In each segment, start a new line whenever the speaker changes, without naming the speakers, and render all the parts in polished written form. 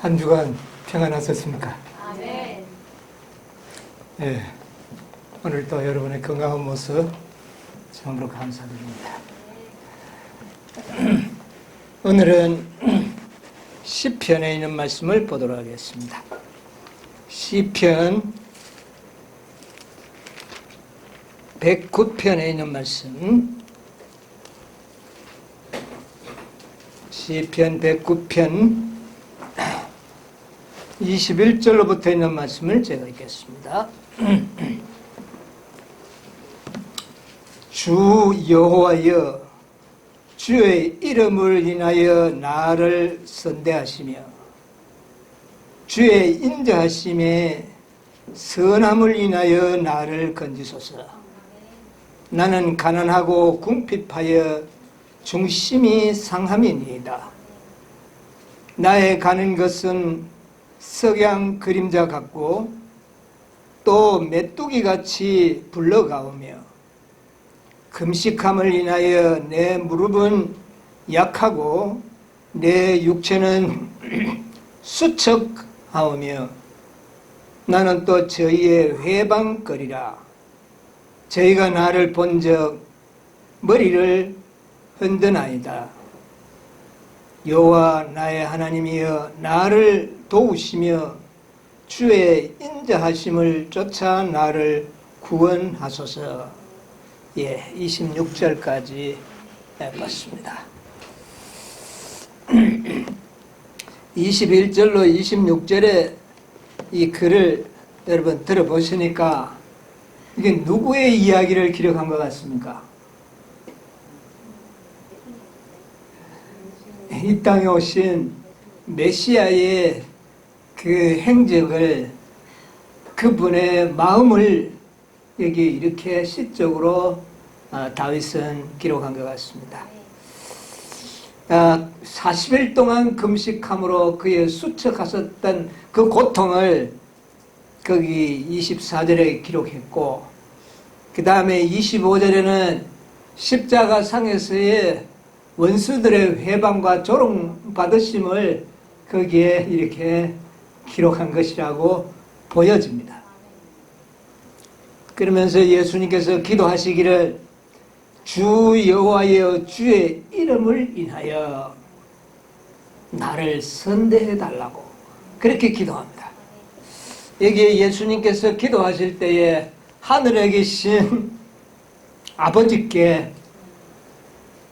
한 주간 평안하셨습니까?
아멘.
예, 오늘도 여러분의 건강한 모습 참으로 감사드립니다. 오늘은 시편에 있는 말씀을 보도록 하겠습니다. 시편 109편에 있는 말씀, 시편 109편 21절로부터 있는 말씀을 제가 읽겠습니다. 주 여호와여, 주의 이름을 인하여 나를 선대하시며 주의 인자하심에 선함을 인하여 나를 건지소서. 나는 가난하고 궁핍하여 중심이 상함이니이다. 나의 가는 것은 석양 그림자 같고 또 메뚜기같이 불러가오며 금식함을 인하여 내 무릎은 약하고 내 육체는 수척하오며 나는 또 저희의 회방거리라. 저희가 나를 본적 머리를 흔드나이다. 여호와 나의 하나님이여, 나를 도우시며 주의 인자하심을 쫓아 나를 구원하소서. 26절까지 봤습니다. 21절로 26절에 이 글을 여러분 들어보시니까 이게 누구의 이야기를 기록한 것 같습니까? 이 땅에 오신 메시아의 그 행적을, 그분의 마음을 여기 이렇게 시적으로 다윗은 기록한 것 같습니다. 40일 동안 금식함으로 그의 수척하셨던 그 고통을 거기 24절에 기록했고, 그 다음에 25절에는 십자가 상에서의 원수들의 회방과 조롱받으심을 거기에 이렇게 기록한 것이라고 보여집니다. 그러면서 예수님께서 기도하시기를 주 여호와여, 주의 이름을 인하여 나를 선대해 달라고 그렇게 기도합니다. 여기에 예수님께서 기도하실 때에 하늘에 계신 아버지께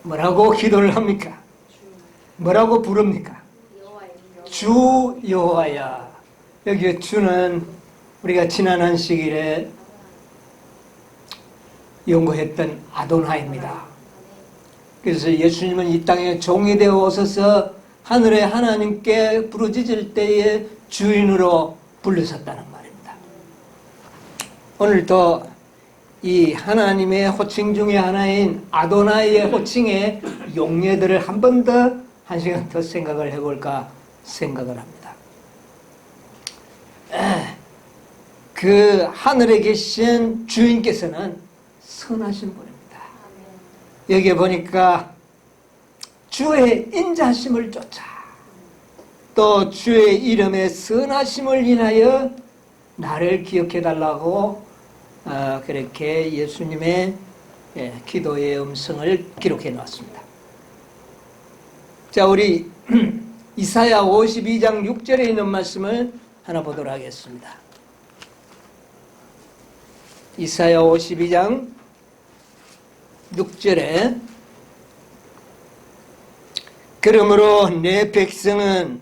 뭐라고 기도를 합니까? 뭐라고 부릅니까? 주 여호와야. 여기 주는 우리가 지난 안식일에 연구했던 아도나이입니다. 그래서 예수님은 이 땅에 종이 되어 오셔서 하늘의 하나님께 부르짖을 때에 주인으로 불리셨다는 말입니다. 오늘도 이 하나님의 호칭 중에 하나인 아도나이의 호칭의 용례들을 한 번 더, 한 시간 더 생각을 해볼까 생각을 합니다. 그 하늘에 계신 주인께서는 선하신 분입니다. 여기에 보니까 주의 인자하심을 쫓아 또 주의 이름의 선하심을 인하여 나를 기억해 달라고 그렇게 예수님의 기도의 음성을 기록해 놓았습니다. 자, 우리 이사야 52장 6절에 있는 말씀을 하나 보도록 하겠습니다. 이사야 52장 6절에 그러므로 내 백성은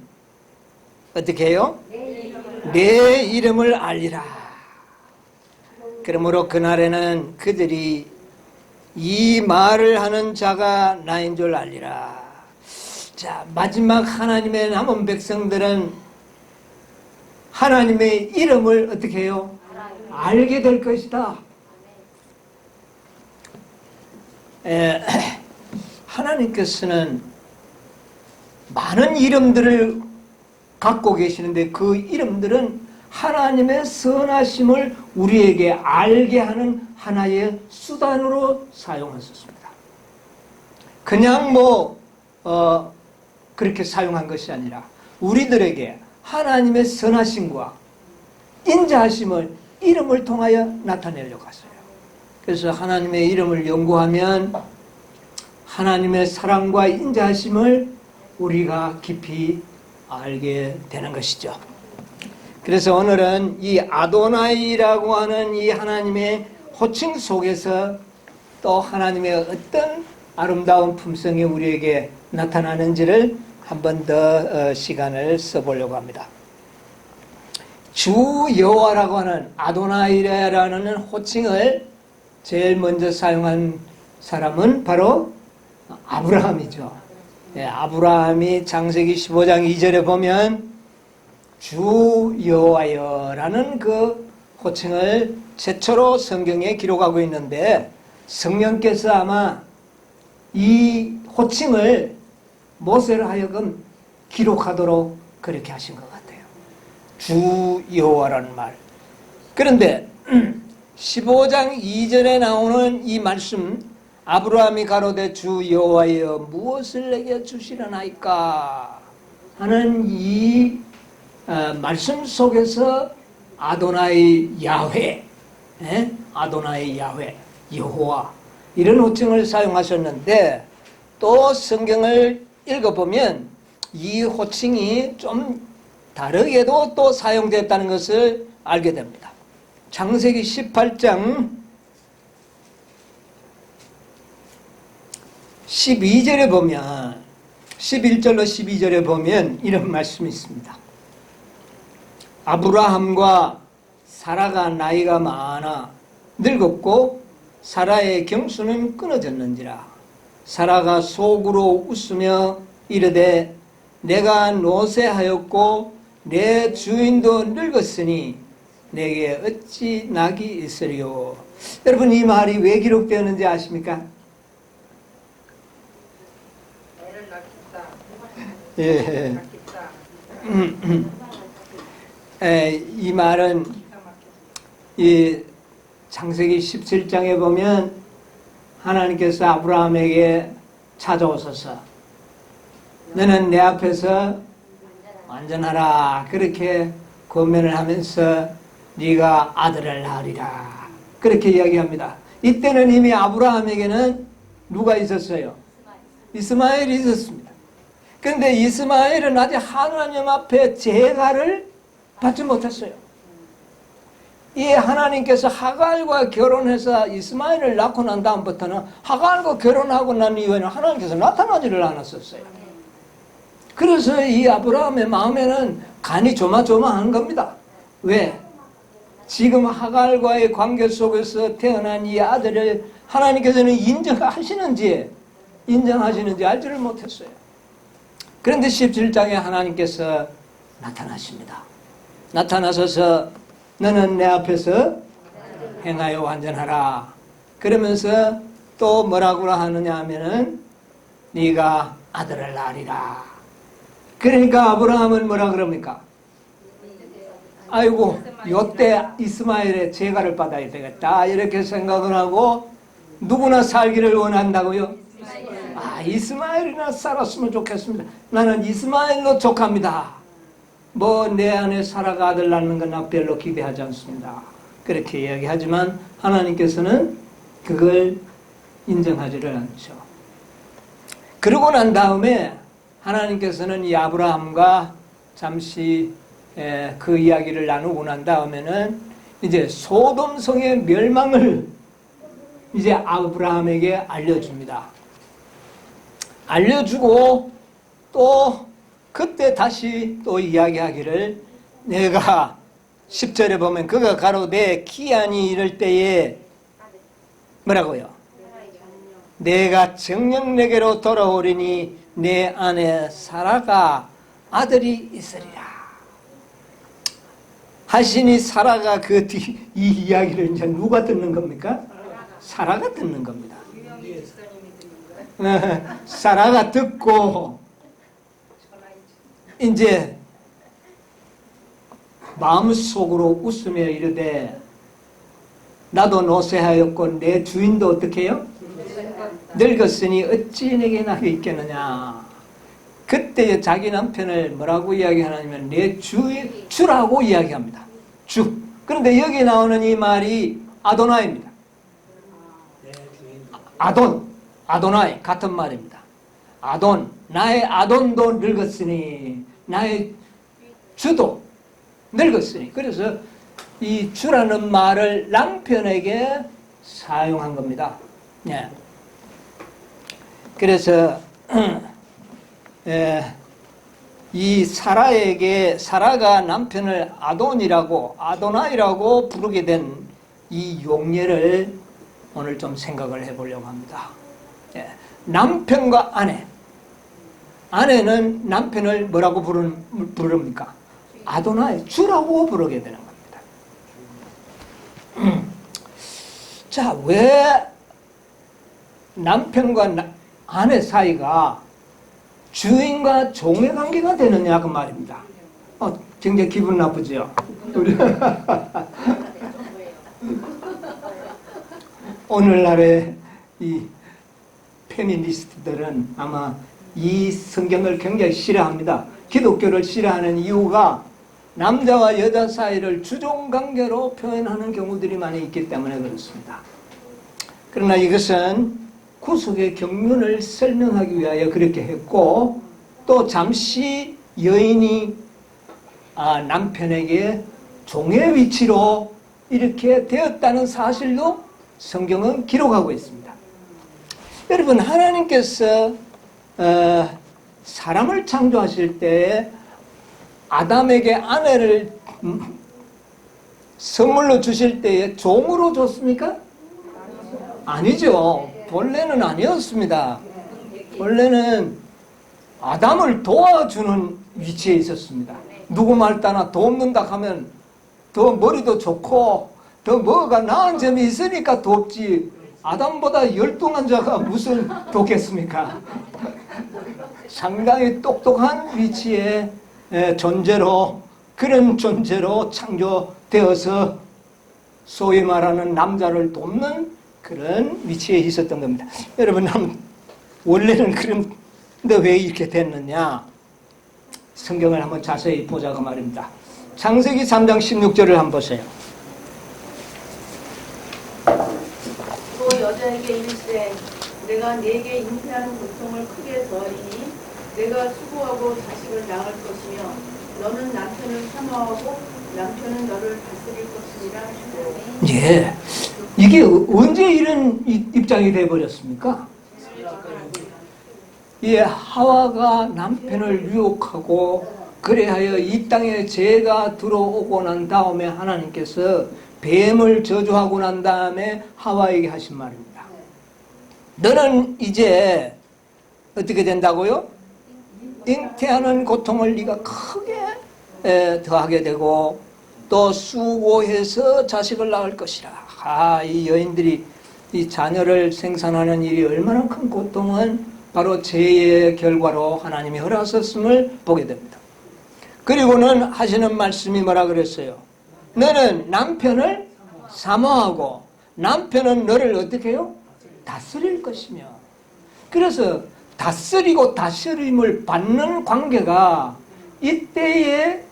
어떻게 해요? 내 이름을 알리라. 그러므로 그날에는 그들이 이 말을 하는 자가 나인 줄 알리라. 자, 마지막 하나님의 남은 백성들은 하나님의 이름을 어떻게 해요? 알게 될 것이다. 하나님께서는 많은 이름들을 갖고 계시는데 그 이름들은 하나님의 선하심을 우리에게 알게 하는 하나의 수단으로 사용하셨습니다. 그냥 그렇게 사용한 것이 아니라 우리들에게 하나님의 선하심과 인자하심을 이름을 통하여 나타내려고 하세요. 그래서 하나님의 이름을 연구하면 하나님의 사랑과 인자하심을 우리가 깊이 알게 되는 것이죠. 그래서 오늘은 이 아도나이라고 하는 이 하나님의 호칭 속에서 또 하나님의 어떤 아름다운 품성이 우리에게 나타나는지를 한 번 더 시간을 써보려고 합니다. 주 여호와라고 하는 아도나이라는 호칭을 제일 먼저 사용한 사람은 바로 아브라함이죠. 아브라함이 창세기 15장 2절에 보면 주 여호와여라는 그 호칭을 최초로 성경에 기록하고 있는데, 성령께서 아마 이 호칭을 모세를 하여금 기록하도록 그렇게 하신 것 같아요. 주 여호와라는 말. 그런데 15장 2절에 나오는 이 말씀, 아브라함이 가로되 주 여호와여 무엇을 내게 주시려나이까 하는 이 말씀 속에서 아도나이 야훼, 아도나이 야훼, 여호와 이런 호칭을 사용하셨는데, 또 성경을 읽어보면 이 호칭이 좀 다르게도 또 사용됐다는 것을 알게 됩니다. 창세기 18장 12절에 보면, 11절로 12절에 보면 이런 말씀이 있습니다. 아브라함과 사라가 나이가 많아 늙었고 사라의 경수는 끊어졌는지라. 사라가 속으로 웃으며 이르되 내가 노쇠하였고 내 주인도 늙었으니 내게 어찌 낙이 있으리요. 여러분, 이 말이 왜 기록되었는지 아십니까? 예. 이 말은 이 창세기 17장에 보면 하나님께서 아브라함에게 찾아오셔서 너는 내 앞에서 완전하라 그렇게 권면을 하면서 네가 아들을 낳으리라 그렇게 이야기합니다. 이때는 이미 아브라함에게는 누가 있었어요? 이스마엘이 있었습니다. 그런데 이스마엘은 아직 하나님 앞에 제사를 받지 못했어요. 이 하나님께서 하갈과 결혼해서 이스마엘을 낳고 난 다음부터는 하갈과 결혼하고 난 이후에는 하나님께서 나타나지를 않았었어요. 그래서 이 아브라함의 마음에는 간이 조마조마한 겁니다. 왜? 지금 하갈과의 관계 속에서 태어난 이 아들을 하나님께서는 인정하시는지 알지를 못했어요. 그런데 17장에 하나님께서 나타나십니다. 나타나셔서 너는 내 앞에서 행하여 완전하라. 그러면서 또 뭐라고 하느냐 하면은 네가 아들을 낳으리라. 그러니까 아브라함은 뭐라 그럽니까? 아이고 요때 이스마엘의 제가를 받아야 되겠다 이렇게 생각을 하고, 누구나 살기를 원한다고요? 이스마엘이나 살았으면 좋겠습니다. 나는 이스마엘로 족합니다. 뭐 내 안에 사라가 아들 낳는 건 나 별로 기대하지 않습니다. 그렇게 이야기하지만 하나님께서는 그걸 인정하지를 않죠. 그러고 난 다음에 하나님께서는 이 아브라함과 잠시 그 이야기를 나누고 난 다음에는 이제 소돔성의 멸망을 이제 아브라함에게 알려줍니다. 알려주고 또 그때 다시 또 이야기하기를, 내가 10절에 보면 그가 가로되 기한이 이를 때에 뭐라고요? 내가 정녕 내게로 돌아오리니 내 안에 사라가 아들이 있으리라 하시니, 사라가 이 이야기를 이제 누가 듣는 겁니까? 사라가 듣는 겁니다. 사라가 듣고 이제 마음속으로 웃으며 이르되 나도 노쇠하였고 내 주인도 어떻게 해요? 늙었으니 어찌 내게 낙이 있겠느냐. 그때 자기 남편을 뭐라고 이야기하냐면 내 주라고 이야기합니다. 주. 그런데 여기 나오는 이 말이 아도나이입니다. 아도나이 같은 말입니다. 나의 아돈도 늙었으니 나의 주도 늙었으니. 그래서 이 주라는 말을 남편에게 사용한 겁니다. 예. 그래서 이 사라가 남편을 아도나이라고 부르게 된 이 용례를 오늘 좀 생각을 해보려고 합니다. 예. 남편과 아내는 남편을 뭐라고 부릅니까? 아도나이, 주라고 부르게 되는 겁니다. 자, 왜 남편과 아내 사이가 주인과 종의 관계가 되느냐 그 말입니다. 굉장히 기분 나쁘죠? 오늘날의 이 페미니스트들은 아마 이 성경을 굉장히 싫어합니다. 기독교를 싫어하는 이유가 남자와 여자 사이를 주종관계로 표현하는 경우들이 많이 있기 때문에 그렇습니다. 그러나 이것은 구속의 경륜을 설명하기 위하여 그렇게 했고, 또 잠시 여인이 남편에게 종의 위치로 이렇게 되었다는 사실도 성경은 기록하고 있습니다. 여러분, 하나님께서 사람을 창조하실 때 아담에게 아내를 선물로 주실 때에 종으로 줬습니까? 아니죠. 본래는 아니었습니다. 본래는 아담을 도와주는 위치에 있었습니다. 누구 말 따나 돕는다 하면 더 머리도 좋고 더 뭐가 나은 점이 있으니까 돕지, 아담보다 열등한 자가 무슨 돕겠습니까? 상당히 똑똑한 위치에 그런 존재로 창조되어서 소위 말하는 남자를 돕는 그런 위치에 있었던 겁니다. 여러분, 원래는 그런데 왜 이렇게 됐느냐? 성경을 한번 자세히 보자고 말입니다. 창세기 3장 16절을 한번 보세요.
또 여자에게 이르시되 내가 네게 잉태하는 고통을 크게 더하리니 내가 수고하고 자식을 낳을 것이며 너는 남편을 사모하고 남편은 너를 다스릴 것이니라 하시되.
예, 이게 언제 이런 입장이 되어버렸습니까? 예, 하와가 남편을 유혹하고 그래하여 이 땅에 죄가 들어오고 난 다음에 하나님께서 뱀을 저주하고 난 다음에 하와에게 하신 말입니다. 너는 이제 어떻게 된다고요? 잉태하는 고통을 네가 크게 더하게 되고 또 수고해서 자식을 낳을 것이라. 이 여인들이 이 자녀를 생산하는 일이 얼마나 큰 고통은 바로 죄의 결과로 하나님이 허락하셨음을 보게 됩니다. 그리고는 하시는 말씀이 뭐라 그랬어요? 너는 남편을 사모하고 남편은 너를 어떻게 해요? 다스릴 것이며. 그래서 다스리고 다스림을 받는 관계가 이때에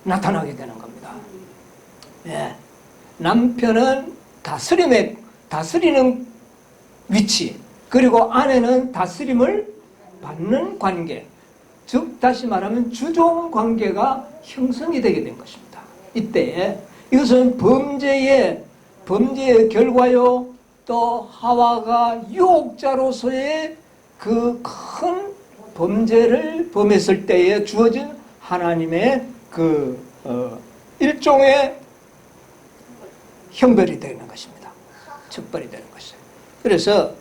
나타나게 되는 겁니다. 예. 남편은 다스리는 위치, 그리고 아내는 다스림을 받는 관계, 즉 다시 말하면 주종 관계가 형성이 되게 된 것입니다. 이때에 이것은 범죄의 결과요, 또 하와가 유혹자로서의 그 큰 범죄를 범했을 때에 주어진 하나님의 그 일종의 형벌이 되는 것입니다. 처벌이 되는 것이에요. 그래서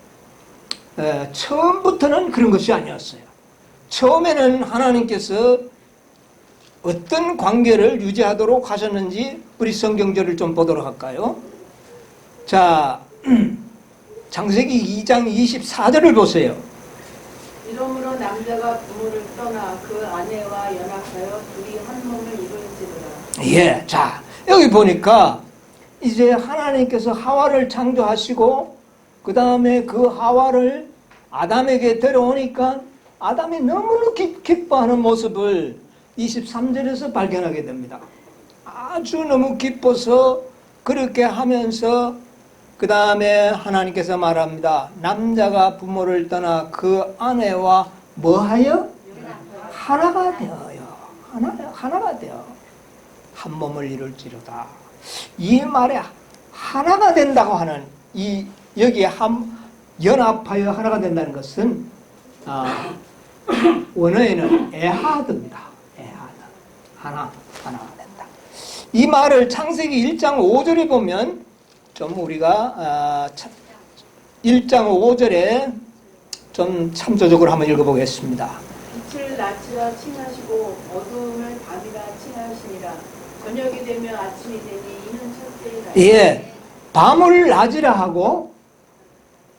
처음부터는 그런 것이 아니었어요. 처음에는 하나님께서 어떤 관계를 유지하도록 하셨는지 우리 성경절을 좀 보도록 할까요? 자, 창세기 2장 24절을 보세요.
이러므로 남자가 부모를 떠나 그 아내와 연합하여 둘이 한 몸을 이루는지로다.
예, 자 여기 보니까 이제 하나님께서 하와를 창조하시고 그 다음에 그 하와를 아담에게 데려오니까 아담이 너무나 기뻐하는 모습을 23절에서 발견하게 됩니다. 아주 너무 기뻐서 그렇게 하면서 그 다음에 하나님께서 말합니다. 남자가 부모를 떠나 그 아내와 뭐하여? 하나가 되어요. 하나가 되어 한 몸을 이룰지로다. 이 말에 하나가 된다고 하는 이 여기에 연합하여 하나가 된다는 것은 원어에는 에하드입니다. 에하드. 하나가 된다. 이 말을 창세기 1장 5절에 보면 좀 우리가 1장 5절에 좀 참조적으로 한번 읽어보겠습니다.
빛을 낮이라 칭하시고 어두움을 밤이라 칭하시니라. 저녁이 되며 아침이 되니 이는 첫째이라.
예, 밤을 낮이라 하고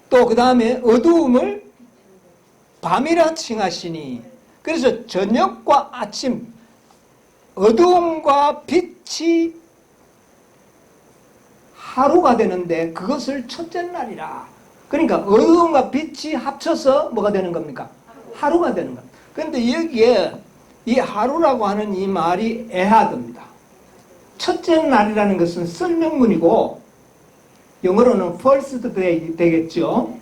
또 그 다음에 어두움을 밤이라 칭하시니, 그래서 저녁과 아침, 어두움과 빛이 하루가 되는데 그것을 첫째 날이라. 그러니까 어두움과 빛이 합쳐서 뭐가 되는 겁니까? 하루가 되는 겁니다. 그런데 여기에 이 하루라고 하는 이 말이 에하드입니다. 첫째 날이라는 것은 설명문이고 영어로는 first day 되겠죠.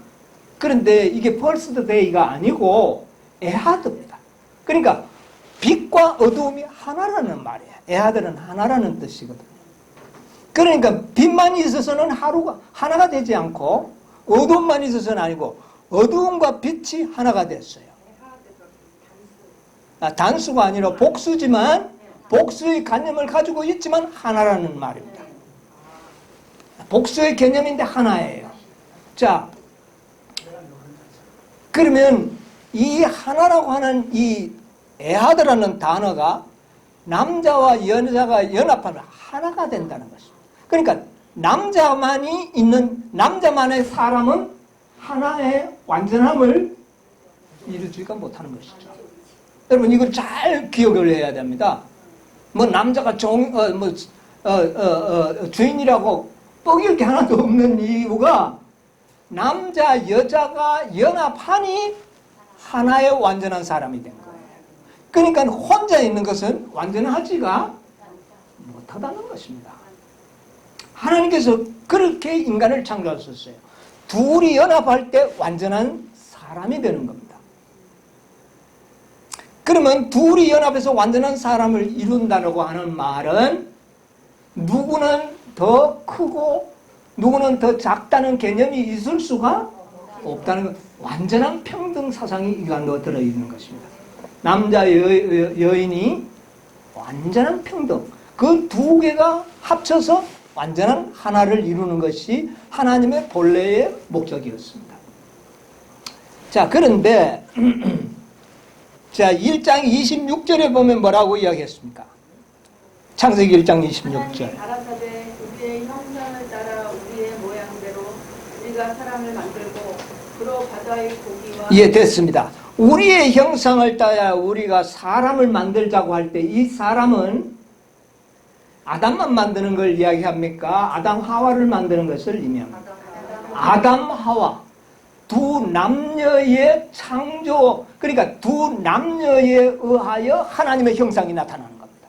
그런데 이게 first day가 아니고 에하드입니다. 그러니까 빛과 어두움이 하나라는 말이에요. 에하드는 하나라는 뜻이거든요. 그러니까 빛만 있어서는 하루가 하나가 되지 않고 어두움만 있어서는 아니고 어두움과 빛이 하나가 됐어요. 단수가 아니라 복수지만 복수의 관념을 가지고 있지만 하나라는 말입니다. 복수의 개념인데 하나예요. 자, 그러면 이 하나라고 하는 이 에하드라는 단어가 남자와 여자가 연합하면 하나가 된다는 것입니다. 그러니까 남자만이 있는 남자만의 사람은 하나의 완전함을 이루지가 못하는 것이죠. 여러분 이걸 잘 기억을 해야 됩니다. 뭐 남자가 주인이라고 뻑일 게 하나도 없는 이유가 남자 여자가 연합하니 하나의 완전한 사람이 된 거예요. 그러니까 혼자 있는 것은 완전하지가 못하다는 것입니다. 하나님께서 그렇게 인간을 창조하셨어요. 둘이 연합할 때 완전한 사람이 되는 겁니다. 그러면 둘이 연합해서 완전한 사람을 이룬다고 하는 말은 누구는 더 크고 누구는 더 작다는 개념이 있을 수가 없다는 것. 완전한 평등 사상이 이 안에 들어있는 것입니다. 남자 여인이 완전한 평등, 그 두 개가 합쳐서 완전한 하나를 이루는 것이 하나님의 본래의 목적이었습니다. 자, 그런데 자 1장 26절에 보면 뭐라고 이야기했습니까? 창세기 1장 26절.
가라사대 우리의 형상을 따라 우리의 모양대로 우리가 사람을 만들고 그로 바다의 고기와
예, 됐습니다. 우리의 형상을 따라 우리가 사람을 만들자고 할 때 이 사람은 아담만 만드는 걸 이야기합니까? 아담 하와를 만드는 것을 의미합니다. 아담 하와 두 남녀의 창조, 그러니까 두 남녀에 의하여 하나님의 형상이 나타나는 겁니다.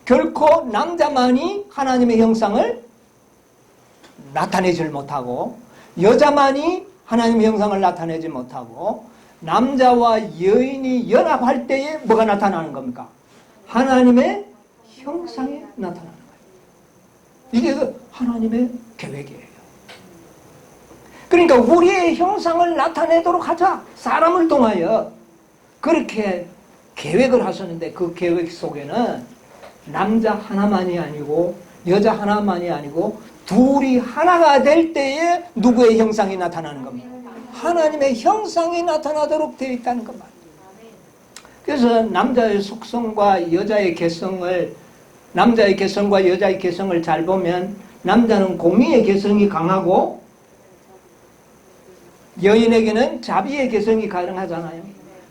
결코 남자만이 하나님의 형상을 나타내질 못하고 여자만이 하나님의 형상을 나타내지 못하고 남자와 여인이 연합할 때에 뭐가 나타나는 겁니까? 하나님의 형상이 나타나는 거예요. 이게 하나님의 계획이에요. 그러니까 우리의 형상을 나타내도록 하자. 사람을 통하여 그렇게 계획을 하셨는데 그 계획 속에는 남자 하나만이 아니고 여자 하나만이 아니고 둘이 하나가 될 때에 누구의 형상이 나타나는 겁니다. 하나님의 형상이 나타나도록 되어 있다는 것만. 그래서 남자의 속성과 여자의 개성을 남자의 개성과 여자의 개성을 잘 보면 남자는 공의의 개성이 강하고 여인에게는 자비의 개성이 가능하잖아요.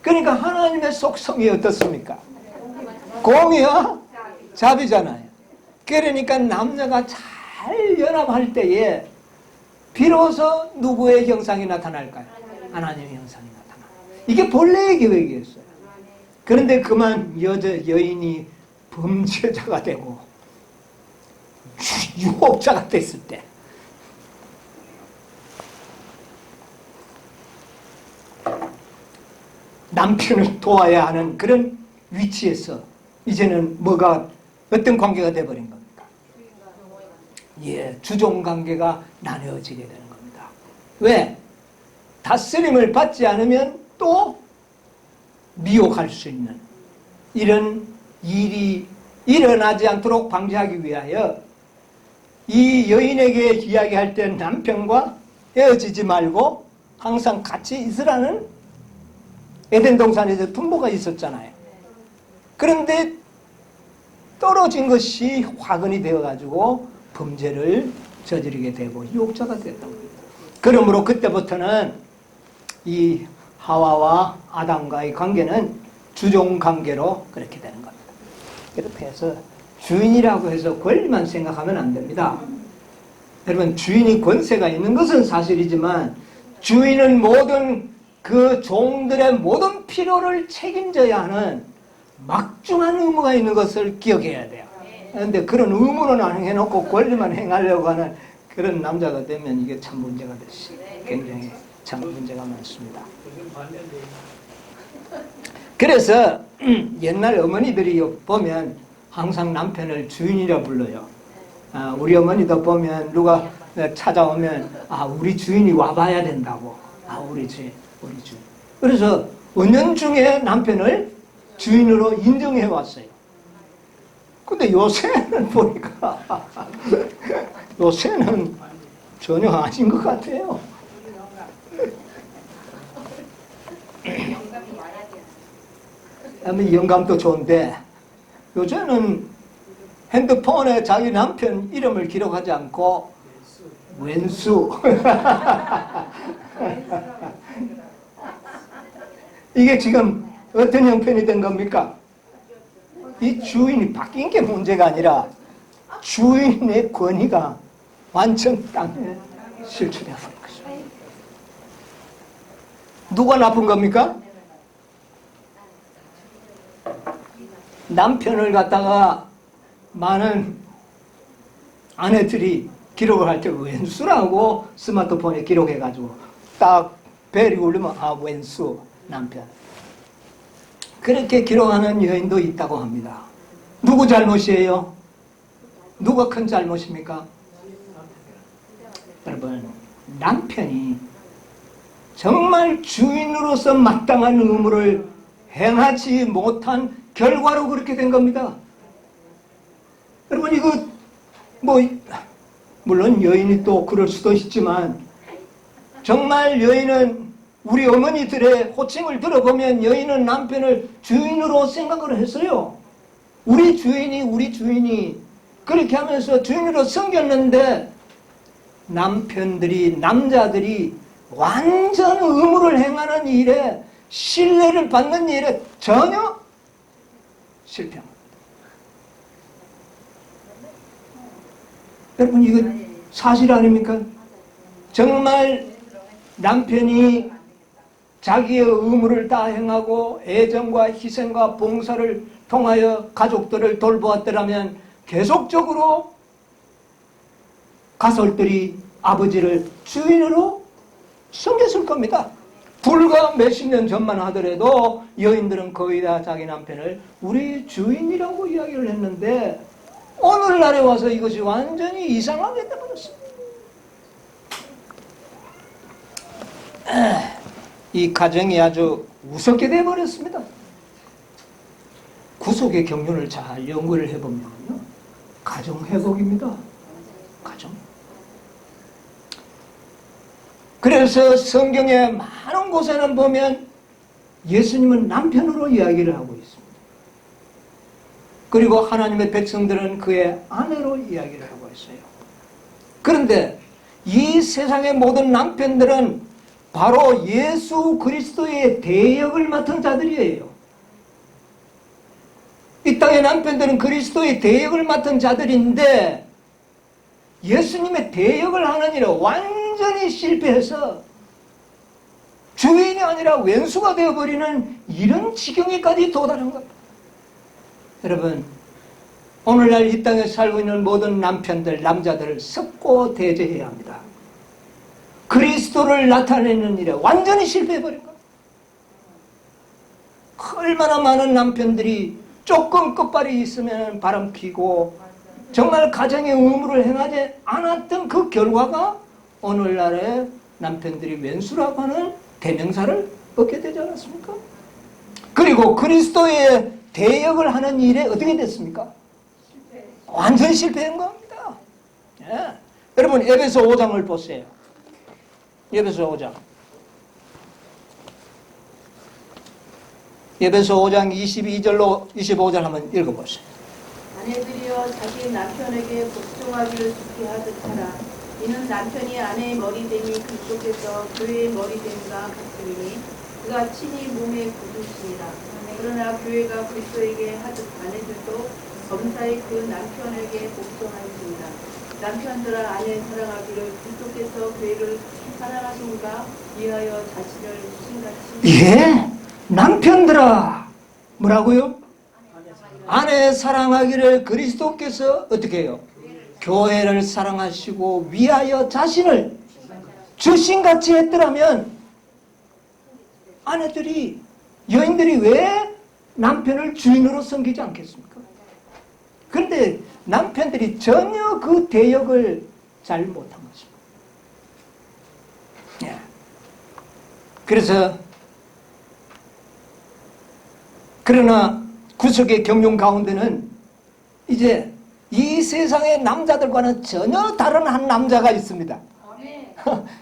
그러니까 하나님의 속성이 어떻습니까? 공의와 자비잖아요. 그러니까 남녀가 잘 연합할 때에 비로소 누구의 형상이 나타날까요? 하나님의 형상이 나타나요. 이게 본래의 계획이었어요. 그런데 그만 여인이 범죄자가 되고 유혹자가 됐을 때 남편을 도와야 하는 그런 위치에서 이제는 어떤 관계가 돼버린 겁니까? 예, 주종 관계가 나뉘어지게 되는 겁니다. 왜? 다스림을 받지 않으면 또 미혹할 수 있는 이런 일이 일어나지 않도록 방지하기 위하여 이 여인에게 이야기할 때 남편과 헤어지지 말고 항상 같이 있으라는 에덴 동산에서 분보가 있었잖아요. 그런데 떨어진 것이 화근이 되어가지고 범죄를 저지르게 되고 유혹자가 됐던 겁니다. 그러므로 그때부터는 이 하와와 아담과의 관계는 주종 관계로 그렇게 되는 겁니다. 그렇게 해서 주인이라고 해서 권리만 생각하면 안 됩니다. 여러분, 주인이 권세가 있는 것은 사실이지만 주인은 모든 그 종들의 모든 필요를 책임져야 하는 막중한 의무가 있는 것을 기억해야 돼요. 그런데 그런 의무는 안 해놓고 권리만 행하려고 하는 그런 남자가 되면 이게 참 문제가 됐어요. 굉장히 참 문제가 많습니다. 그래서 옛날 어머니들이 보면 항상 남편을 주인이라 불러요. 우리 어머니도 보면 누가 찾아오면 우리 주인이 와봐야 된다고. 우리 주인. 그래서 은연중에 남편을 주인으로 인정해 왔어요. 근데 요새는 보니까 요새는 전혀 아닌 것 같아요. 영감도 좋은데 요새는 핸드폰에 자기 남편 이름을 기록하지 않고 왼수 이게 지금 어떤 형편이 된 겁니까? 이 주인이 바뀐 게 문제가 아니라 주인의 권위가 완전 땅에 실추되어 버린 거죠. 누가 나쁜 겁니까? 남편을 갖다가 많은 아내들이 기록을 할 때 왼수라고 스마트폰에 기록해가지고 딱 벨이 울리면 왼수 남편. 그렇게 기록하는 여인도 있다고 합니다. 누구 잘못이에요? 누가 큰 잘못입니까? 여러분, 남편이 정말 주인으로서 마땅한 의무를 행하지 못한 결과로 그렇게 된 겁니다. 여러분, 이거 물론 여인이 또 그럴 수도 있지만 정말 여인은 우리 어머니들의 호칭을 들어보면 여인은 남편을 주인으로 생각을 했어요. 우리 주인이 그렇게 하면서 주인으로 섬겼는데 남자들이 완전 의무를 행하는 일에 신뢰를 받는 일에 전혀 실패합니다. 여러분, 이거 사실 아닙니까? 정말 남편이 자기의 의무를 다 행하고 애정과 희생과 봉사를 통하여 가족들을 돌보았더라면 계속적으로 가솔들이 아버지를 주인으로 섬겼을 겁니다. 불과 몇십 년 전만 하더라도 여인들은 거의 다 자기 남편을 우리 주인이라고 이야기를 했는데 오늘날에 와서 이것이 완전히 이상하게 되어버렸습니다. 이 가정이 아주 우습게 되어버렸습니다. 구속의 경륜을 잘 연구를 해보면요, 가정 회복입니다. 가정. 그래서 성경의 많은 곳에는 보면 예수님은 남편으로 이야기를 하고 있습니다. 그리고 하나님의 백성들은 그의 아내로 이야기를 하고 있어요. 그런데 이 세상의 모든 남편들은 바로 예수 그리스도의 대역을 맡은 자들이에요. 이 땅의 남편들은 그리스도의 대역을 맡은 자들인데 예수님의 대역을 하는 일에 완전히 실패해서 주인이 아니라 왼수가 되어버리는 이런 지경에까지 도달한 겁니다. 여러분, 오늘날 이 땅에 살고 있는 모든 남편들, 남자들을 섞고 대제해야 합니다. 그리스도를 나타내는 일에 완전히 실패해버린 겁니다. 얼마나 많은 남편들이 조금 끝발이 있으면 바람 피고 정말 가정의 의무를 행하지 않았던 그 결과가 오늘날의 남편들이 왼수라고 하는 대명사를 얻게 되지 않았습니까? 그리고 그리스도의 대역을 하는 일에 어떻게 됐습니까? 완전히 실패한 겁니다. 예. 여러분, 에베소 5장을 보세요. 에베소 5장. 에베소 5장 22절로 25절 한번 읽어보세요.
아내들이여 자기 남편에게 복종하기를 좋게 하듯 하라. 이는 남편이 아내의 머리됨이 그리스도께서 교회의 머리됨과 같으니 그가 친히 몸의 구주시니라. 그러나 교회가 그리스도에게 하듯 아내들도 범사에 그 남편에게 복종하였습니다. 남편들아 아내 사랑하기를 그리스도께서 교회를 사랑하신가 위하여 자신을 주신같이.
예, 남편들아 뭐라고요? 아내 사랑하기를 그리스도께서 어떻게 해요? 교회를 사랑하시고 위하여 자신을 주신같이 했더라면 아내들이, 여인들이 왜 남편을 주인으로 섬기지 않겠습니까? 그런데 남편들이 전혀 그 대역을 잘 못한 것입니다. 예. 그래서 그러나 구속의 경륜 가운데는 이제 이 세상의 남자들과는 전혀 다른 한 남자가 있습니다.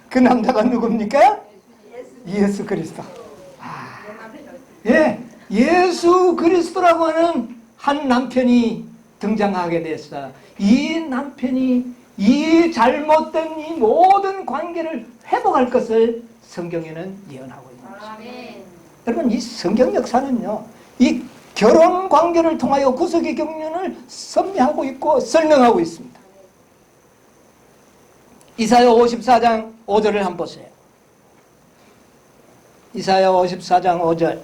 그 남자가 누굽니까? 예수 그리스도. 예, 예수 그리스도라고 하는 한 남편이 등장하게 됐어. 이 남편이 이 잘못된 이 모든 관계를 회복할 것을 성경에는 예언하고 있는 것입니다. 여러분, 이 성경 역사는요, 이 결혼 관계를 통하여 구속의 경륜을 섭리하고 있고 설명하고 있습니다. 이사야 54장 5절을 한번 보세요. 이사야 54장 5절.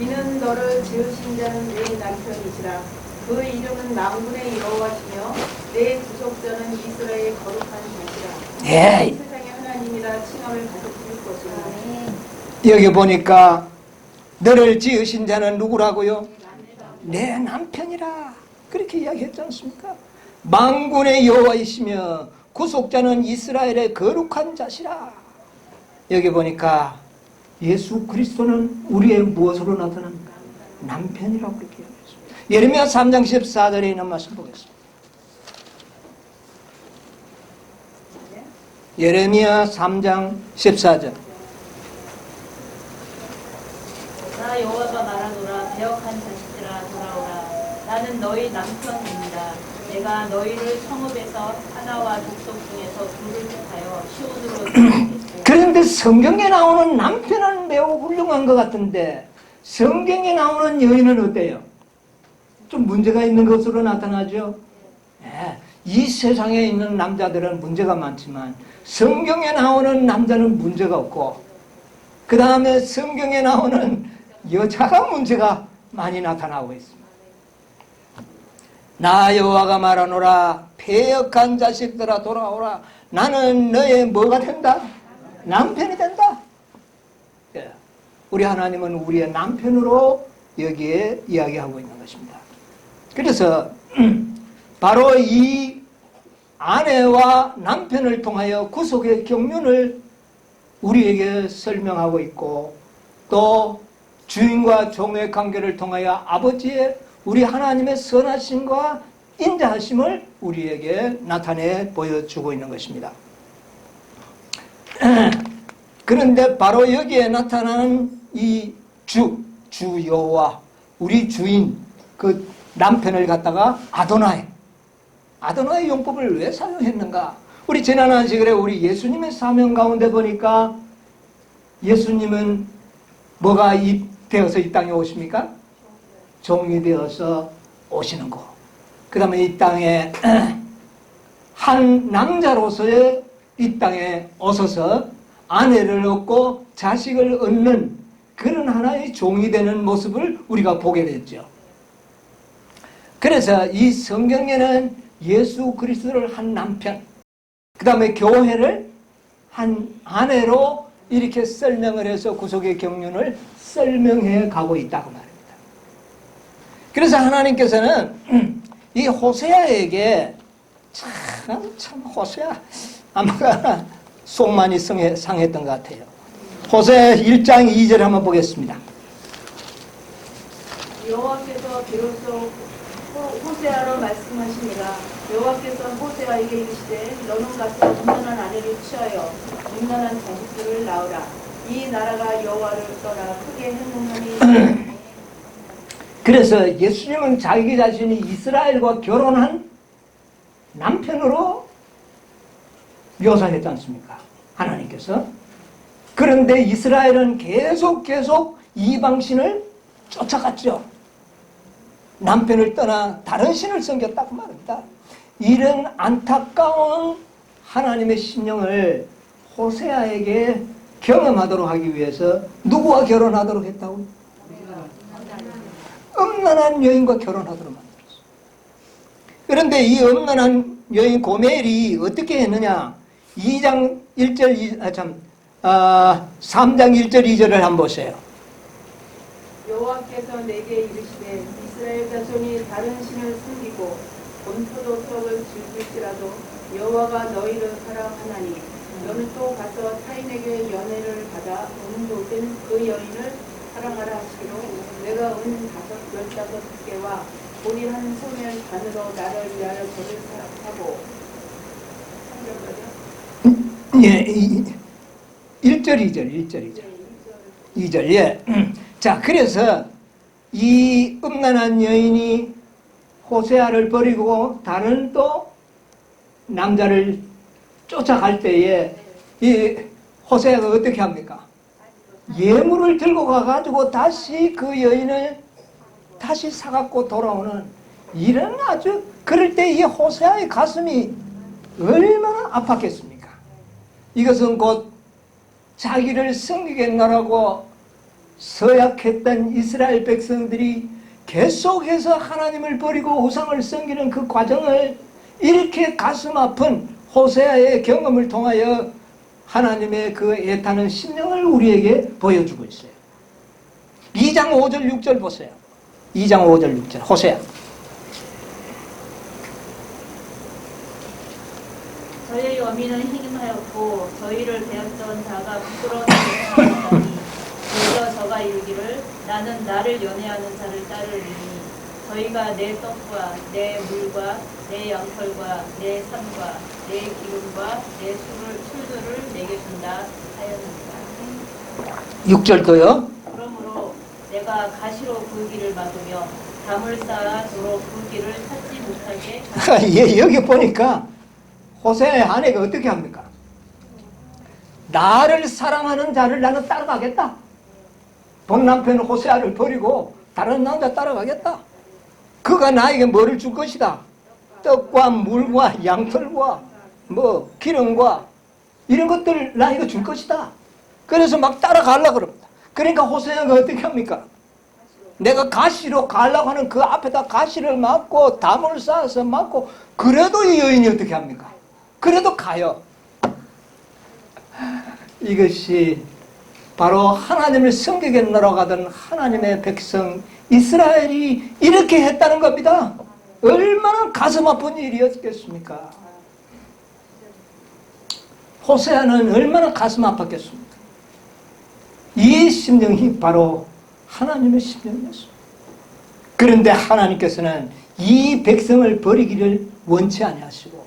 이는 너를 지으신 자는 내 남편이시라. 그 이름은 만군의 여호와시며 내 구속자는 이스라엘의 거룩한 자시라.
예.
이 세상의 하나님이라 칭함을 받으실 것이라.
여기 보니까 너를 지으신 자는 누구라고요? 내 남편이라. 그렇게 이야기했지 않습니까? 만군의 여호와이시며 구속자는 이스라엘의 거룩한 자시라. 여기 보니까 예수 그리스도는 우리의 무엇으로 나타납니까? 남편이라고 그렇게 이야기했습니다. 예레미야 3장 14절에 있는 말씀 보겠습니다. 예레미야 3장 14절.
나 여호와가 말하노라. 배역한 자식들아 돌아오라. 나는 너희 남편입니다. 내가 너희를 성읍에서 하나와 족속 중에서 둘을 택하여 시온으로 데려오겠고.
그런데 성경에 나오는 남편은 매우 훌륭한 것 같은데 성경에 나오는 여인은 어때요? 좀 문제가 있는 것으로 나타나죠. 네, 이 세상에 있는 남자들은 문제가 많지만 성경에 나오는 남자는 문제가 없고, 그 다음에 성경에 나오는 여자가 문제가 많이 나타나고 있습니다. 나 여호와가 말하노라. 패역한 자식들아 돌아오라. 나는 너의 뭐가 된다? 남편이 된다. 예. 우리 하나님은 우리의 남편으로 여기에 이야기하고 있는 것입니다. 그래서 바로 이 아내와 남편을 통하여 구속의 경륜을 우리에게 설명하고 있고, 또 주인과 종의 관계를 통하여 아버지의 우리 하나님의 선하심과 인자하심을 우리에게 나타내 보여주고 있는 것입니다. 그런데 바로 여기에 나타나는 이 주 여호와, 우리 주인, 그 남편을 갖다가 아도나이 용법을 왜 사용했는가? 우리 지난 안식일에 우리 예수님의 사명 가운데 보니까 예수님은 뭐가 되어서 이 땅에 오십니까? 종이 되어서 오시는 거. 그 다음에 이 땅에 한 남자로서의 이 땅에 오셔서 아내를 얻고 자식을 얻는 그런 하나의 종이 되는 모습을 우리가 보게 됐죠. 그래서 이 성경에는 예수 그리스도를 한 남편, 그 다음에 교회를 한 아내로 이렇게 설명을 해서 구속의 경륜을 설명해 가고 있다고 말입니다. 그래서 하나님께서는 이 호세아에게 참 호세아 아마가 속 많이 상했던 것 같아요. 호세아 1장 2절 한번 보겠습니다.
여호와께서 비로소 호세아로 말씀하시니라. 여호와께서 호세아에게 이르시되 너는 가서 음란한 아내를 취하여 음란한 자식들을 낳으라. 이 나라가 여호와를 떠나 크게 행동하니.
그래서 예수님은 자기 자신이 이스라엘과 결혼한 남편으로 묘사했지 않습니까? 하나님께서. 그런데 이스라엘은 계속 이방신을 쫓아갔죠. 남편을 떠나 다른 신을 섬겼다고 말합니다. 이런 안타까운 하나님의 심령을 호세아에게 경험하도록 하기 위해서 누구와 결혼하도록 했다고요? 음란한 여인과 결혼하도록 만들었어요. 그런데 이 음란한 여인 고멜이 어떻게 했느냐? 3장 1절 2절을 한번 보세요.
여호와께서 내게 이르시되 이스라엘 자손이 다른 신을 섬기고 본토도 떡을 즐길지라도 여호와가 너희를 사랑하나니 너는 또 가서 타인에게 연애를 받아 음도된 그 여인을 사랑하라 하시기로 내가 15개와 우리 한 소멸 반으로 나를 위하여 저를 사랑하고 3절까지요?
예, 1절 2절 예. 자, 그래서 이 음란한 여인이 호세아를 버리고 다른 또 남자를 쫓아갈 때에 이 호세아가 어떻게 합니까? 예물을 들고 가가지고 다시 그 여인을 다시 사갖고 돌아오는 이런 아주 그럴 때 이 호세아의 가슴이 얼마나 아팠겠습니까? 이것은 곧 자기를 섬기겠노라고 서약했던 이스라엘 백성들이 계속해서 하나님을 버리고 우상을 섬기는 그 과정을 이렇게 가슴 아픈 호세아의 경험을 통하여 하나님의 그 애타는 심령을 우리에게 보여주고 있어요. 2장 5절 6절 보세요. 2장 5절 6절 호세아.
저희의 어미는 희김하였고 저희를 배웠던 자가 부끄러워하였다니 그래서 저가 이르기를 나는 나를 연애하는 자를 따르리니 저희가 내 떡과 내 물과 내 양털과 내 삶과 내 기름과 내 술들을 내게 준다 하였느니라.
6절도요.
그러므로 내가 가시로 굴기를 막으며 담을 쌓아 도로 굴기를 찾지 못하게
예, 여기 보니까 호세아의 아내가 어떻게 합니까? 나를 사랑하는 자를 나는 따라가겠다. 본 남편 호세아를 버리고 다른 남자 따라가겠다. 그가 나에게 뭐를 줄 것이다. 떡과 물과 양털과 뭐 기름과 이런 것들 나에게 줄 것이다. 그래서 막 따라가려고 그럽니다. 그러니까 호세아가 어떻게 합니까? 내가 가시로 가려고 하는 그 앞에다 가시를 막고 담을 쌓아서 막고 그래도 이 여인이 어떻게 합니까? 그래도 가요. 이것이 바로 하나님을 섬기겠노라고 하던 하나님의 백성 이스라엘이 이렇게 했다는 겁니다. 얼마나 가슴 아픈 일이었겠습니까? 호세아는 얼마나 가슴 아팠겠습니까? 이 심령이 바로 하나님의 심령이었습니다. 그런데 하나님께서는 이 백성을 버리기를 원치 아니하시고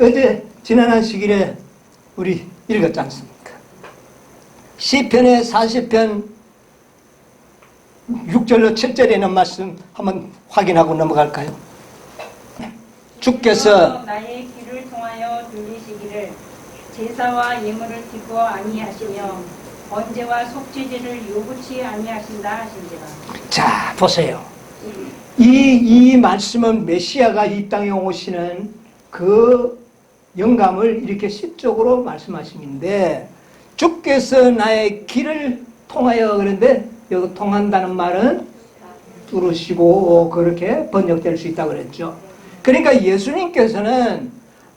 어제 지난 시길에 우리 읽었지 않습니까? 시편의 40편 6절로 7절에 있는 말씀 한번 확인하고 넘어갈까요? 주께서
나의 귀를 통하여 들리시기를 제사와 예물을 기뻐 아니하시며 번제와 속죄제를 요구치 아니하신다 하신지라.
자 보세요. 이 말씀은 메시아가 이 땅에 오시는 그 영감을 이렇게 시적으로 말씀하시는데, 주께서 나의 길을 통하여, 그런데 여기 통한다는 말은 뚫으시고 그렇게 번역될 수 있다고 그랬죠. 그러니까 예수님께서는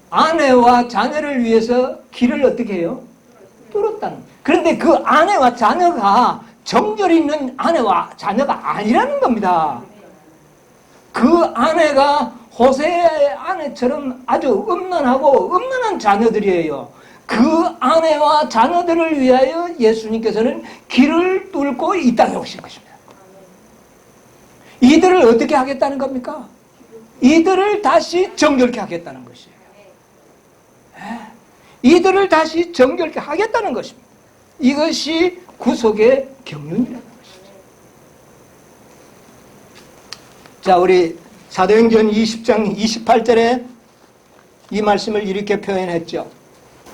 아내와 자녀를 위해서 길을 어떻게 해요? 뚫었다는. 그런데 그 아내와 자녀가 정결 있는 아내와 자녀가 아니라는 겁니다. 그 아내가 호세의 아내처럼 아주 음란하고 음란한 자녀들이에요. 그 아내와 자녀들을 위하여 예수님께서는 길을 뚫고 이 땅에 오신 것입니다. 이들을 어떻게 하겠다는 겁니까? 이들을 다시 정결케 하겠다는 것이에요. 이들을 다시 정결케 하겠다는 것입니다. 이것이 구속의 경륜이라는 것이죠. 자, 우리 사도행전 20장 28절에 이 말씀을 이렇게 표현했죠.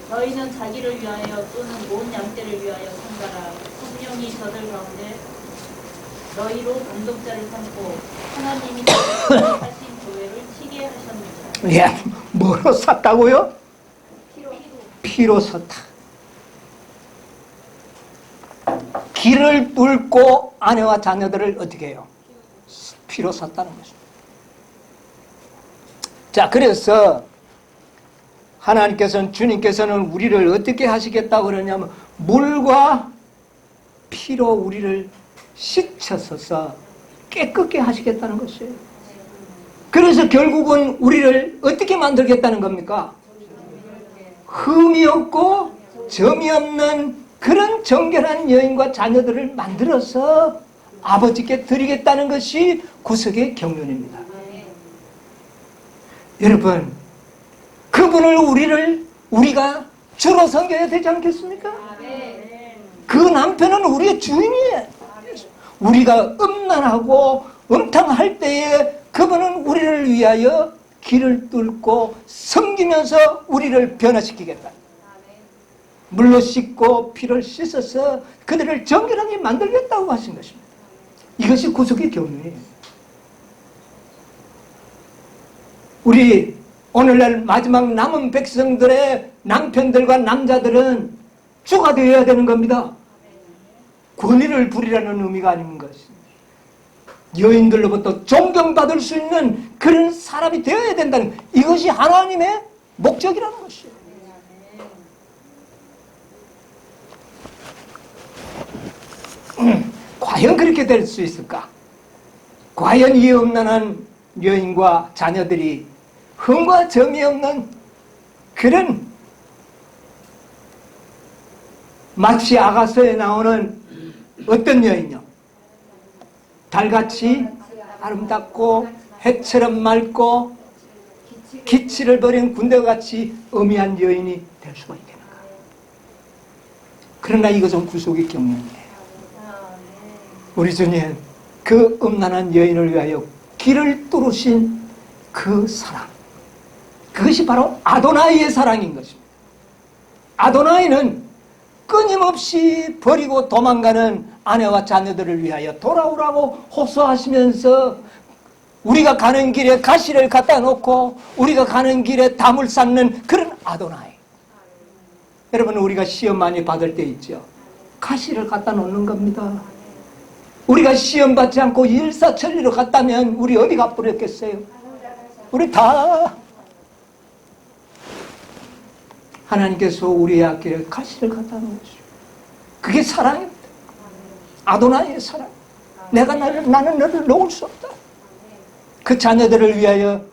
너희는 자기를 위하여 또는 온 양떼를 위하여 산다라. 성령이 저들 가운데 너희로 공동자를 삼고 하나님이 저들을 하신 교회를 치게 하셨느니라.
예, 뭐로 샀다고요? 피로 샀다. 길을 뚫고 아내와 자녀들을 어떻게 해요? 피로 샀다는 것입니다. 자, 그래서 하나님께서는, 주님께서는 우리를 어떻게 하시겠다고 그러냐면 물과 피로 우리를 씻어서 깨끗게 하시겠다는 것이에요. 그래서 결국은 우리를 어떻게 만들겠다는 겁니까? 흠이 없고 점이 없는 그런 정결한 여인과 자녀들을 만들어서 아버지께 드리겠다는 것이 구속의 경륜입니다. 여러분, 그분을 우리가 주로 섬겨야 되지 않겠습니까? 그 남편은 우리의 주인이에요. 우리가 음란하고 음탕할 때에 그분은 우리를 위하여 길을 뚫고 섬기면서 우리를 변화시키겠다. 물로 씻고 피를 씻어서 그들을 정결하게 만들겠다고 하신 것입니다. 이것이 구속의 경륜이에요. 우리 오늘날 마지막 남은 백성들의 남편들과 남자들은 주가 되어야 되는 겁니다. 권위를 부리라는 의미가 아닌 것입니다. 여인들로부터 존경받을 수 있는 그런 사람이 되어야 된다는, 이것이 하나님의 목적이라는 것이에요. 과연 그렇게 될 수 있을까? 과연 이 음란한 여인과 자녀들이 흠과 점이 없는 그런, 마치 아가서에 나오는 어떤 여인요? 달같이 아름답고 해처럼 맑고 기치를 버린 군대같이 어미한 여인이 될 수가 있겠는가? 그러나 이것은 구속의 경륜이에요. 우리 주님, 그 음란한 여인을 위하여 길을 뚫으신 그 사랑, 그것이 바로 아도나이의 사랑인 것입니다. 아도나이는 끊임없이 버리고 도망가는 아내와 자녀들을 위하여 돌아오라고 호소하시면서 우리가 가는 길에 가시를 갖다 놓고 우리가 가는 길에 담을 쌓는 그런 아도나이. 여러분, 우리가 시험 많이 받을 때 있죠. 가시를 갖다 놓는 겁니다. 우리가 시험 받지 않고 일사천리로 갔다면 우리 어디가 뿌렸겠어요? 우리 다 하나님께서 우리의 앞길에 가시를 갖다 놓으시오. 그게 사랑입니다. 아도나이의 사랑. 나는 너를 놓을 수 없다. 그 자녀들을 위하여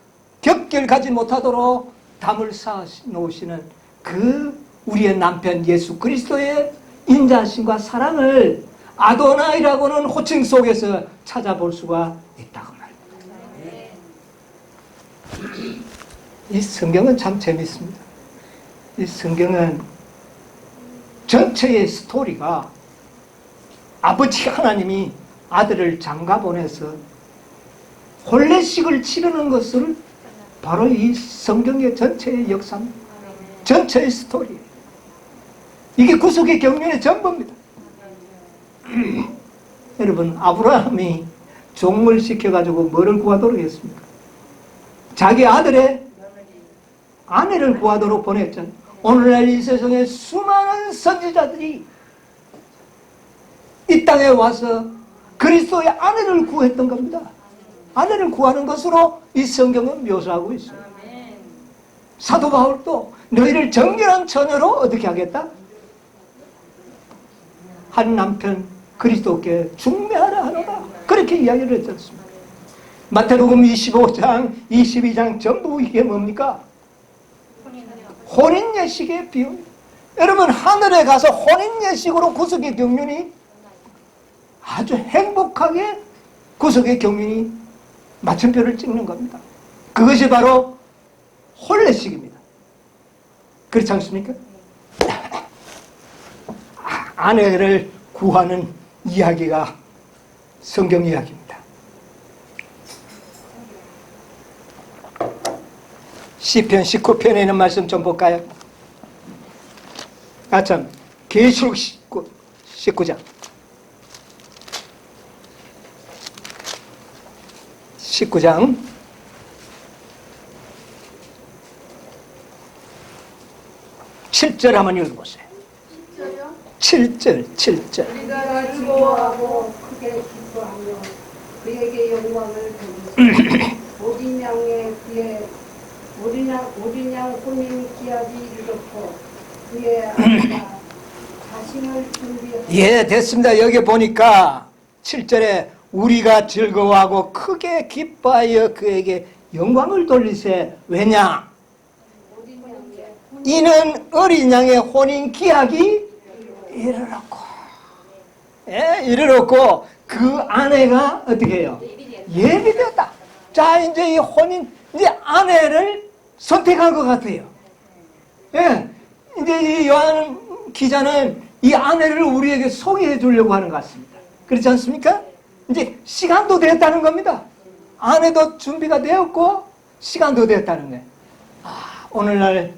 격결 가지 못하도록 담을 쌓아 놓으시는 그 우리의 남편 예수 그리스도의 인자하심과 사랑을 아도나이라고는 호칭 속에서 찾아볼 수가 있다고 말입니다. 이 성경은 참 재밌습니다. 이 성경은 전체의 스토리가 아버지 하나님이 아들을 장가 보내서 혼례식을 치르는 것을 바로 이 성경의 전체의 역사입니다. 전체의 스토리. 이게 구속의 경륜의 전부입니다. 여러분, 아브라함이 종을 시켜가지고 뭐를 구하도록 했습니까? 자기 아들의 아내를 구하도록 보냈잖아요. 오늘날 이 세상에 수많은 선지자들이 이 땅에 와서 그리스도의 아내를 구했던 겁니다. 아내를 구하는 것으로 이 성경은 묘사하고 있습니다. 사도 바울도 너희를 정결한 처녀로 어떻게 하겠다? 한 남편 그리스도께 중매하라 하노라. 그렇게 이야기를 했지 않습니까? 마태복음 25장, 22장 전부 이게 뭡니까? 혼인 예식의 비유. 여러분, 하늘에 가서 혼인 예식으로 구속의 경륜이 아주 행복하게 구속의 경륜이 마침표를 찍는 겁니다. 그것이 바로 혼례식입니다. 그렇지 않습니까? 아내를 구하는 이야기가 성경 이야기입니다. 시편 19편에 있는 말씀 좀 볼까요? 참, 계시록 19장 19장 7절 한번 읽어보세요. 7절 7절
우리가
즐거워하고 크게 기뻐하며 그에게 영광을 돌리고 어린 양의 귀에 어린 양 혼인 기약이 이렇고 그의 아내가 자신을 준비하고
예, 됐습니다. 여기 보니까 7절에 우리가 즐거워하고 크게 기뻐하여 그에게 영광을 돌리세. 왜냐?
어린 양의
이는 어린 양의 혼인 기약이 이르렀고, 예, 이르렀고 그 아내가 어떻게 해요? 예비되었다. 자, 이제 이 혼인, 이제 아내를 선택한 것 같아요. 예, 이제 이 요한 기자는 이 아내를 우리에게 소개해 주려고 하는 것 같습니다. 그렇지 않습니까? 이제 시간도 되었다는 겁니다. 아내도 준비가 되었고 시간도 되었다는 거예요. 오늘날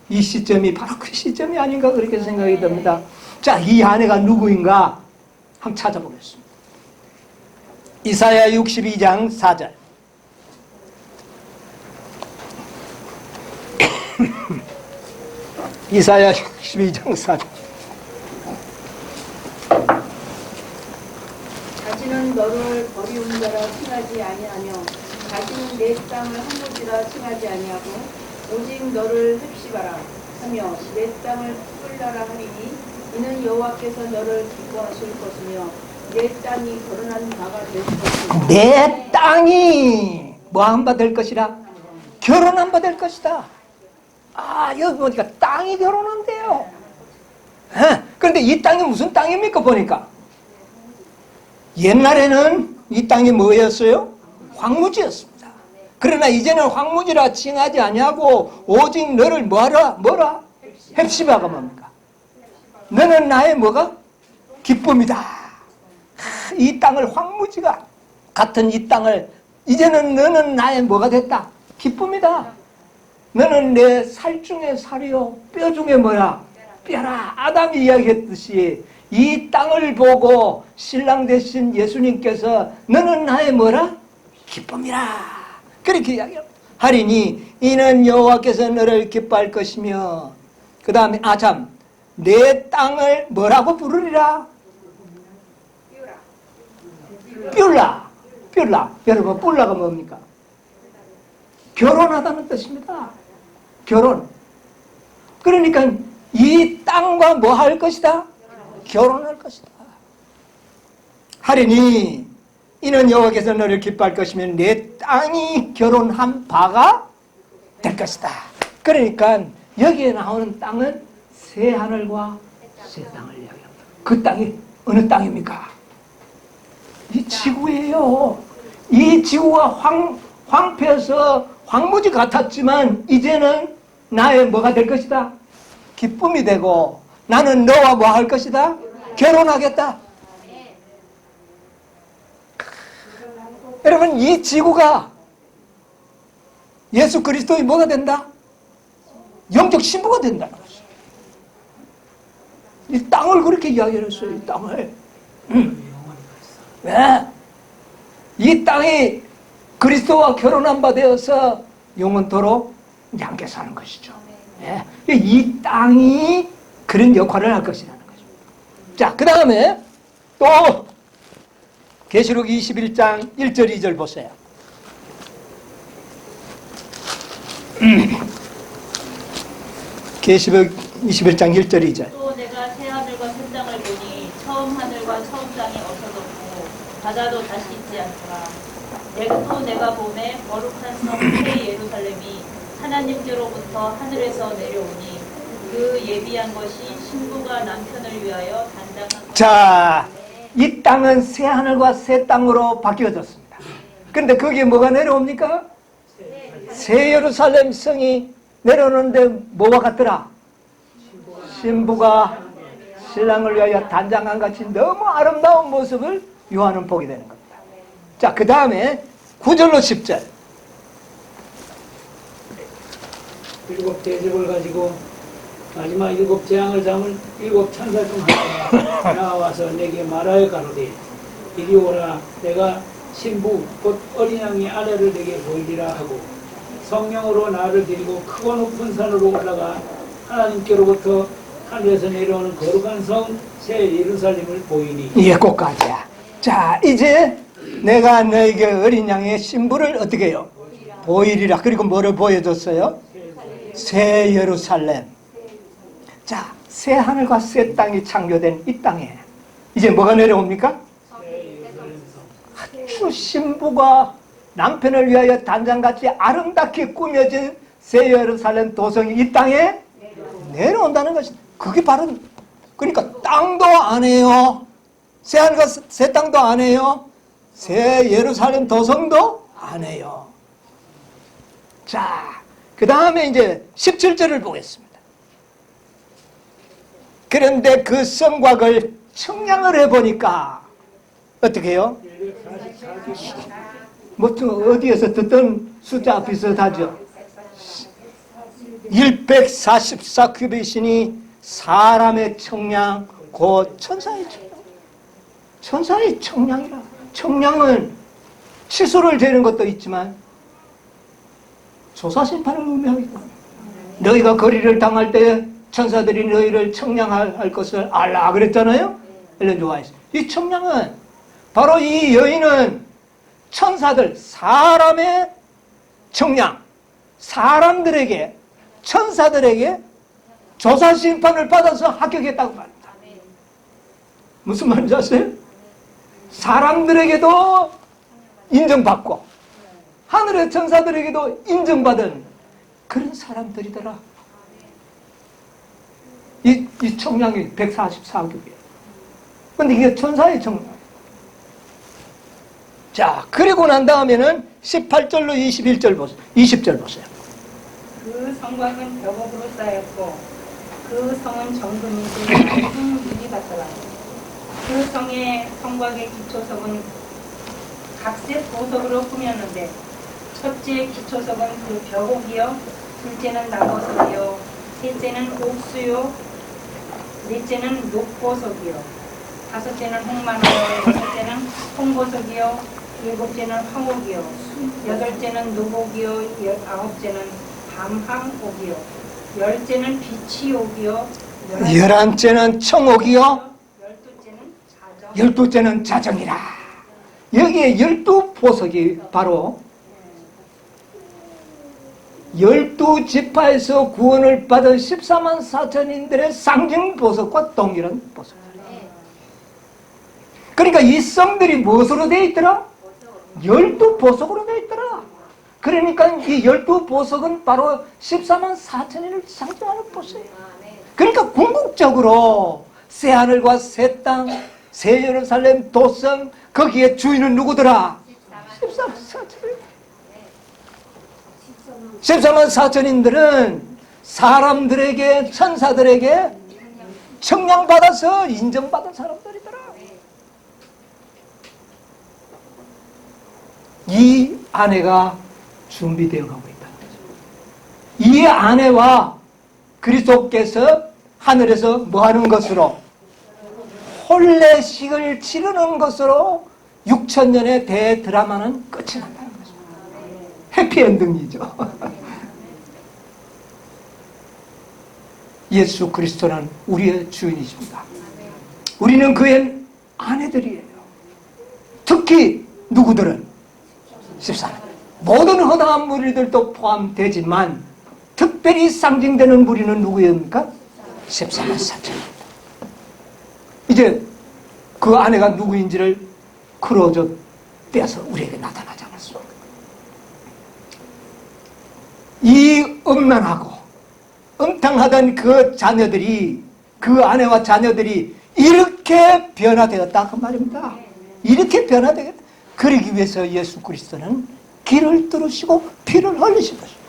이 시점이 바로 그 시점이 아닌가 그렇게 생각이 듭니다. 자, 이 아내가 누구인가 한번 찾아보겠습니다. 이사야 62장 4절 이사야 62장 4절
자신은 너를 버리운 자라 칭하지 아니하며 자신은 내 땅을 한무지라 칭하지 아니하고 오직 너를 흡시바라 하며 내 땅을 꿀라라 하리니 이는 여호와께서 너를 기뻐하실 것이며 내 땅이 거론한 바가 될 것이다.
내 땅이 뭐한 바 될 것이라? 결혼한 바 될 것이다. 여기 보니까 땅이 결혼한대요. 그런데 이 땅이 무슨 땅입니까? 보니까 옛날에는 이 땅이 뭐였어요? 황무지였습니다. 그러나 이제는 황무지라 칭하지 아니하고 오직 너를 뭐라? 헵시바가 뭡니까? 너는 나의 뭐가? 기쁨이다. 이 땅을 황무지가 같은 이 땅을 이제는 너는 나의 뭐가 됐다? 기쁨이다. 너는 내 살 중에 살이요 뼈 중에 뭐야? 뼈라. 아담이 이야기했듯이 이 땅을 보고 신랑 되신 예수님께서 너는 나의 뭐라? 기쁨이라. 그렇게 이야기합니다. 하리니 이는 여호와께서 너를 기뻐할 것이며 그 다음에 내 땅을 뭐라고 부르리라? 뿔라. 여러분, 뿔라가 뭡니까? 결혼하다는 뜻입니다. 결혼. 그러니까 이 땅과 뭐 할 것이다? 결혼할 것이다. 하리니 이는 여호와께서 너를 기뻐할 것이며 내 땅이 결혼한 바가 될 것이다. 그러니까 여기에 나오는 땅은 새 하늘과 새 땅을 이야기합니다. 그 땅이 어느 땅입니까? 이 지구예요. 이 지구가 황폐해서 황무지 같았지만 이제는 나의 뭐가 될 것이다? 기쁨이 되고 나는 너와 뭐 할 것이다? 결혼하겠다. 여러분, 이 지구가 예수 그리스도의 뭐가 된다? 영적 신부가 된다는 것이죠. 이 땅을 그렇게 이야기를 했어요. 이 땅을. 왜? 이 땅이 그리스도와 결혼한 바 되어서 영원토록 이제 함께 사는 것이죠. 예. 이 땅이 그런 역할을 할 것이라는 거죠. 자, 그 다음에 또 계시록 21장 1절 2절 보세요. 계시록 21장 1절 2절.
또 내가 새 하늘과 새 땅을 보니 처음 하늘과 처음 땅이 없어졌고 바다도 다시 있지 않더라. 또 내가 보매 거룩한 성 새 예루살렘이 하나님께로부터 하늘에서 내려오니 그 예비한 것이 신부가 남편을 위하여 단장한 것.
자, 이 땅은 새 하늘과 새 땅으로 바뀌어졌습니다. 그런데 거기에 뭐가 내려옵니까? 새 예루살렘 성이 내려오는데 뭐와 같더라? 신부가 신랑을 위하여 단장한 같이 너무 아름다운 모습을 요한은 보게 되는 겁니다. 자, 그 다음에 9절로 10절.
일곱 대접을 가지고 마지막 일곱 재앙을 담을 일곱 천사 중 하나가 나와서 내게 말하여 가로되 이리 오라. 내가 신부 곧 어린 양의 아내를 내게 보이리라 하고 성령으로 나를 데리고 크고 높은 산으로 올라가 하나님께로부터 하늘에서 내려오는 거룩한 성 새 예루살렘을 보이니.
예, 꼭까지야. 자, 이제 내가 너에게 어린 양의 신부를 어떻게 해요? 보이리라. 그리고 뭐를 보여줬어요? 새 예루살렘. 자, 새 하늘과 새 땅이 창조된 이 땅에 이제 뭐가 내려옵니까? 아주 신부가 남편을 위하여 단장같이 아름답게 꾸며진 새 예루살렘 도성이 이 땅에 내려온다는 것입니다. 그게 바로, 그러니까 땅도 안 해요. 새 하늘과 새 땅도 안 해요. 새 예루살렘 도성도 안 해요. 자, 그 다음에 이제 17절을 보겠습니다. 그런데 그 성곽을 청량을 해보니까 어떻게 해요? 뭐 어디에서 듣던 숫자 비슷하죠. 144큐빗이니 사람의 청량 곧 천사의 청량. 천사의 청량이라. 청량은 치수를 재는 것도 있지만 조사심판을 의미하기도 합니다. 너희가 거리를 당할 때 천사들이 너희를 청량할 것을 알라 그랬잖아요. 엘렌 좋아했어요. 이 청량은 바로 이 여인은 천사들, 사람의 청량, 사람들에게, 천사들에게 조사심판을 받아서 합격했다고 말합니다. 무슨 말인지 아세요? 사람들에게도 인정받고 하늘의 천사들에게도 인정받은 그런 사람들이더라. 이 청량이 144급이에요. 근데 이게 천사의 청량. 자, 그리고 난 다음에는 18절로 21절 보세요. 20절 보세요.
그 성곽은 벽옥으로 쌓였고 그 성은 정금이고 큰 문이 같더라. 그 성의 성곽의 기초석은 각색 보석으로 꾸몄는데 첫째 기초석은 그 벽옥이요, 둘째는 나보석이요, 셋째는 옥수요, 넷째는 녹보석이요, 다섯째는 홍만호요, 여섯째는 홍보석이요, 일곱째는 황옥이요, 여덟째는 노복이요, 아홉째는 밤항옥이요, 열째는 비치옥이요,
열한째는 청옥이요,
열두째는
12째는 자정이라. 여기에 12보석이 바로 12지파에서 구원을 받은 14만 4천인들의 상징 보석과 동일한 보석. 그러니까 이 성들이 무엇으로 되어 있더라? 12보석으로 되어 있더라. 그러니까 이 12보석은 바로 14만 4천인을 상징하는 보석이에요. 그러니까 궁극적으로 새 하늘과 새 땅, 새 예루살렘 도성, 거기에 주인은 누구더라? 14만 4천. 14만 4천인들은 사람들에게, 천사들에게 청량받아서 인정받은 사람들이더라. 이 아내가 준비되어 가고 있다는 거죠. 이 아내와 그리스도께서 하늘에서 뭐 하는 것으로? 혼례식을 치르는 것으로 6,000년의 대드라마는 끝이 난다는 거죠. 해피엔딩이죠. 예수 그리스도는 우리의 주인이십니다. 우리는 그의 아내들이에요. 특히 누구들은 14년 모든 허다한 무리들도 포함되지만 특별히 상징되는 무리는 누구입니까? 14만 4천. 이제 그 아내가 누구인지를 크로저 떼서 우리에게 나타나지 않았습니까? 이 음란하고 음탕하던 그 자녀들이, 그 아내와 자녀들이 이렇게 변화되었다 그 말입니다. 이렇게 변화되겠다. 그러기 위해서 예수 그리스도는 길을 뚫으시고 피를 흘리신 것입니다.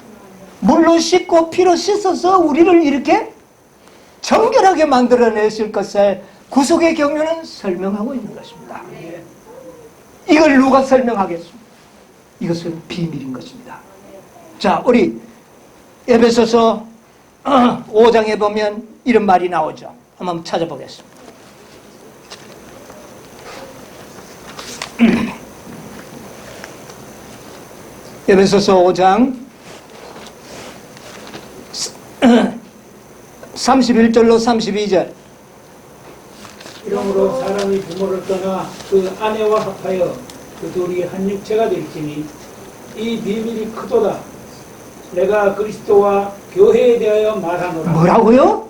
물로 씻고 피로 씻어서 우리를 이렇게 정결하게 만들어내실 것을 구속의 경륜은 설명하고 있는 것입니다. 이걸 누가 설명하겠습니까? 이것은 비밀인 것입니다. 자, 우리 에베소서 5장에 보면 이런 말이 나오죠. 한번 찾아보겠습니다. 에베소서 5장 31절로 32절.
이러므로 사람이 부모를 떠나 그 아내와 합하여 그 둘이 한 육체가 될지니 이 비밀이 크도다. 내가 그리스도와 교회에 대하여 말하노라.
뭐라고요?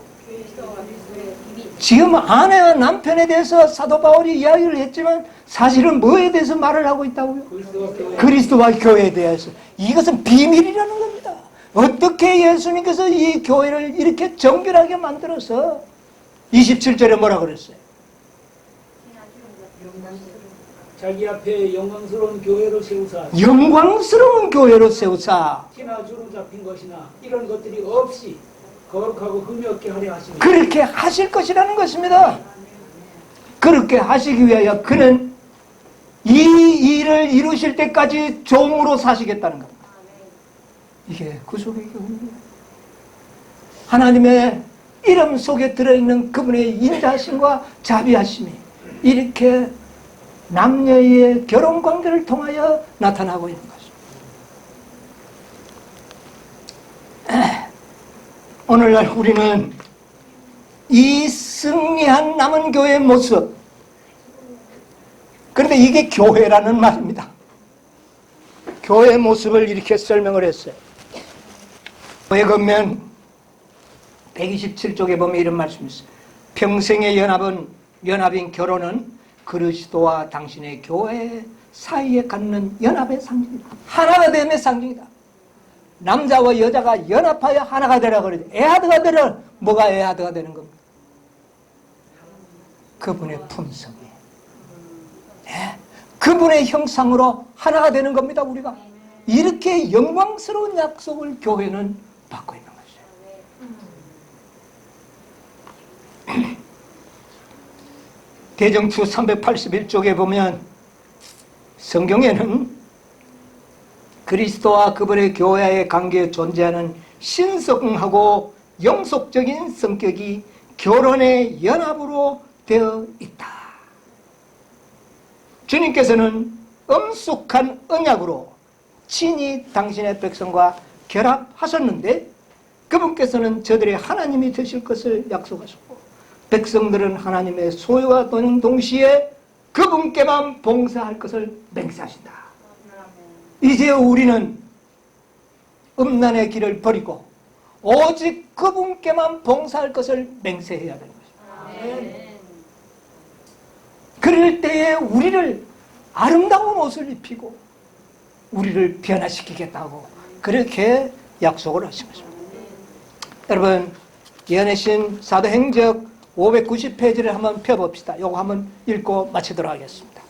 지금 아내와 남편에 대해서 사도 바울이 이야기를 했지만 사실은 뭐에 대해서 말을 하고 있다고요? 그리스도와 교회에 대해서. 이것은 비밀이라는 겁니다. 어떻게 예수님께서 이 교회를 이렇게 정결하게 만들어서 27절에 뭐라 그랬어요?
자기 앞에 영광스러운 교회로 세우사
영광스러운 교회로 세우사
티나 주름 잡힌 것이나 이런 것들이 없이 거룩하고 흠이 없게 하려 하시니
그렇게 하실 것이라는 것입니다. 그렇게 하시기 위하여 그는 이 일을 이루실 때까지 종으로 사시겠다는 겁니다. 이게 구속의 경우입니다. 하나님의 이름 속에 들어있는 그분의 인자하심과 자비하심이 이렇게 남녀의 결혼관계를 통하여 나타나고 있는 것입니다. 오늘날 우리는 이 승리한 남은 교회의 모습, 그런데 이게 교회라는 말입니다. 교회의 모습을 이렇게 설명을 했어요. 교회 보면 127쪽에 보면 이런 말씀이 있어요. 평생의 연합인 결혼은 그리스도와 당신의 교회 사이에 갖는 연합의 상징이다. 하나가 됨의 상징이다. 남자와 여자가 연합하여 하나가 되라 그러죠. 에하드가 되라. 뭐가 에하드가 되는 겁니까? 그분의 품성이. 네. 그분의 형상으로 하나가 되는 겁니다. 우리가. 이렇게 영광스러운 약속을 교회는 받고 있는 것이죠. 대정추 381쪽에 보면 성경에는 그리스도와 그분의 교회의 관계에 존재하는 신성하고 영속적인 성격이 결혼의 연합으로 되어 있다. 주님께서는 엄숙한 언약으로 친히 당신의 백성과 결합하셨는데 그분께서는 저들의 하나님이 되실 것을 약속하셨고 백성들은 하나님의 소유와 되는 동시에 그분께만 봉사할 것을 맹세하신다. 이제 우리는 음란의 길을 버리고 오직 그분께만 봉사할 것을 맹세해야 되는 것입니다. 그럴 때에 우리를 아름다운 옷을 입히고 우리를 변화시키겠다고 그렇게 약속을 하신 것입니다. 여러분, 예언의 사도행적 590페이지를 한번 펴봅시다. 이거 한번 읽고 마치도록 하겠습니다.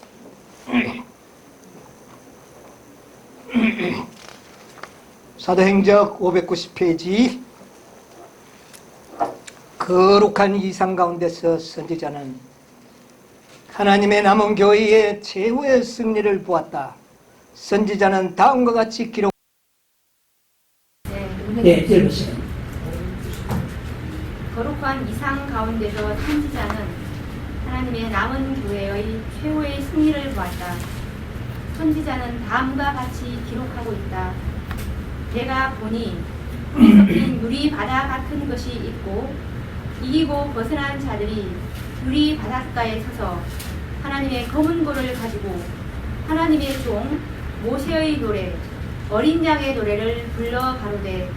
사도행적 590페이지. 거룩한 이상 가운데서 선지자는 하나님의 남은 교회의 최후의 승리를 보았다. 선지자는 다음과 같이 기록. 네, 읽으세요.
거룩한 이상 가운데서 선지자는 하나님의 남은 교회의 최후의 승리를 보았다. 선지자는 다음과 같이 기록하고 있다. 내가 보니 불이 섞인 유리 바다 같은 것이 있고 이기고 벗어난 자들이 유리 바닷가에 서서 하나님의 검은 고를 가지고 하나님의 종 모세의 노래 어린 양의 노래를 불러 가로되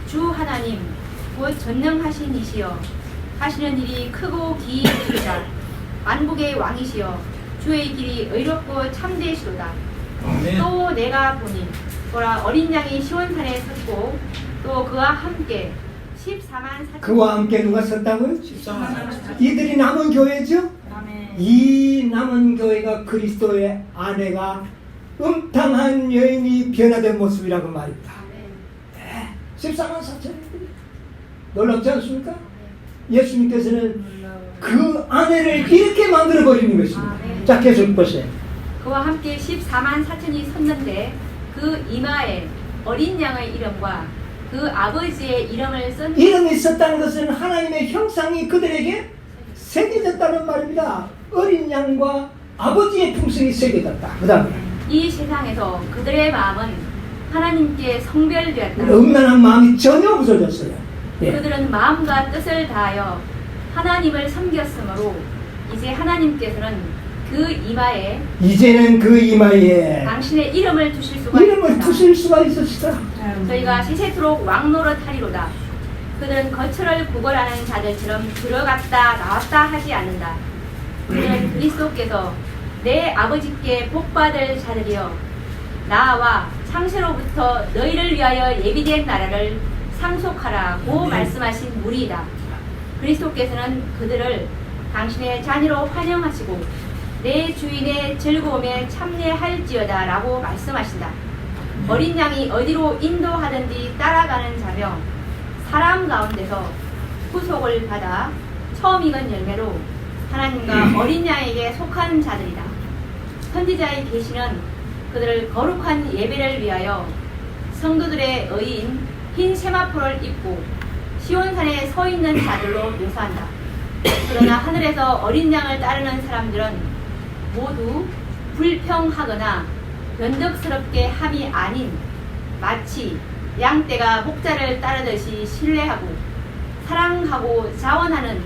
주 하나님 곧 전능하신 이시여 하시는 일이 크고 기이시로다. 만국의 왕이시여 주의 길이 의롭고 참되시로다. 또 내가 보니 보라 어린 양이 시온산에 섰고 또 그와 함께 14만 4천
그와 함께 누가 섰다고요?
14만 4천.
이들이 남은 교회죠?
아멘.
이 남은 교회가 그리스도의 아내가 음탕한 여인이 변화된 모습이라고 말입니다. 14만 4천. 놀랍지 않습니까? 예수님께서는 그 아내를 이렇게 만들어버리는 것입니다. 자, 계속 보세요.
그와 함께 14만 4천이 섰는데 그 이마에 어린 양의 이름과 그 아버지의 이름을 쓴
이름이 있었다는 것은 하나님의 형상이 그들에게 새겨졌다는 말입니다. 어린 양과 아버지의 품성이 새겨졌다. 그 다음에
이 세상에서 그들의 마음은 하나님께 성별되었다.
음란한 마음이 전혀 없어졌어요. 예.
그들은 마음과 뜻을 다하여 하나님을 섬겼으므로 이제 하나님께서는 그 이마에
이제는 그 이마에
당신의 이름을 두실 수가
이름을
있다.
두실 수가 있었다.
저희가 세세토록 왕노릇 하리로다. 그들은 거처를 구걸하는 자들처럼 들어갔다 나왔다 하지 않는다. 그들은 그리스도께서 내 아버지께 복받을 자들이여 나와 창세로부터 너희를 위하여 예비된 나라를 상속하라고 말씀하신 무리이다. 그리스도께서는 그들을 당신의 자녀로 환영하시고 내 주인의 즐거움에 참여할지어다 라고 말씀하신다. 어린 양이 어디로 인도하든지 따라가는 자며 사람 가운데서 후속을 받아 처음 익은 열매로 하나님과 어린 양에게 속한 자들이다. 선지자의 계시는 그들을 거룩한 예배를 위하여 성도들의 의인 흰 세마포를 입고 시온산에 서 있는 자들로 묘사한다. 그러나 하늘에서 어린 양을 따르는 사람들은 모두 불평하거나 변덕스럽게 함이 아닌 마치 양떼가 목자를 따르듯이 신뢰하고 사랑하고 자원하는